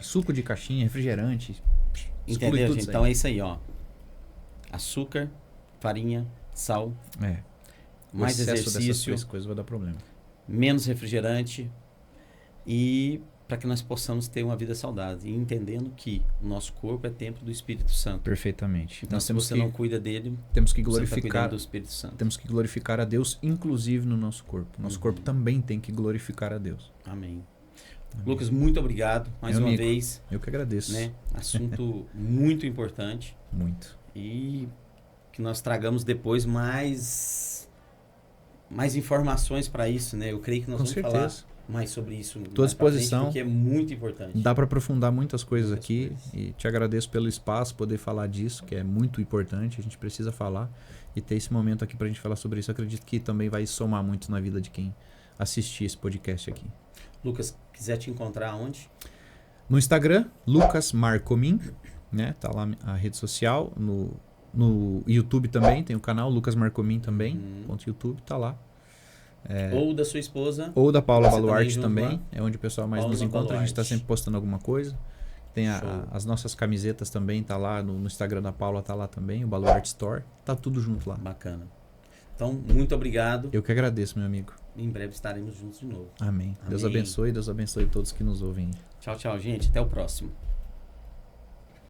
Suco de caixinha, refrigerante. Entendeu, gente? Então é isso aí, ó. Açúcar, farinha, sal. Mais exercício. Dessas coisas vai dar problema. Menos refrigerante. E para que nós possamos ter uma vida saudável. E entendendo que o nosso corpo é templo do Espírito Santo. Perfeitamente. Então, se você não cuida dele, temos que glorificar do Espírito Santo. Temos que glorificar a Deus, inclusive no nosso corpo. Nosso corpo também tem que glorificar a Deus. Amém. Lucas, muito obrigado mais uma vez. Eu que agradeço. Né? Assunto muito importante. Muito. E que nós tragamos depois mais informações para isso, né? Eu creio que nós vamos falar mais sobre isso. Estou à disposição. Porque é muito importante. Dá para aprofundar muitas coisas aqui. E te agradeço pelo espaço, poder falar disso, que é muito importante. A gente precisa falar. E ter esse momento aqui para a gente falar sobre isso. Eu acredito que também vai somar muito na vida de quem assistir esse podcast aqui. Lucas, quiser te encontrar onde? No Instagram, Lucas Marcomin, né? Tá lá a rede social. No YouTube também, tem o canal Lucas Marcomin também. .youtube, tá lá. Ou da sua esposa. Ou da Paula Baluarte também. É onde o pessoal mais nos encontra. Baluarte. A gente tá sempre postando alguma coisa. Tem as nossas camisetas também, tá lá no Instagram da Paula, tá lá também. O Baluarte Store. Tá tudo junto lá. Bacana. Então, muito obrigado. Eu que agradeço, meu amigo. Em breve estaremos juntos de novo. Amém. Deus abençoe todos que nos ouvem. Tchau, tchau, gente. Até o próximo.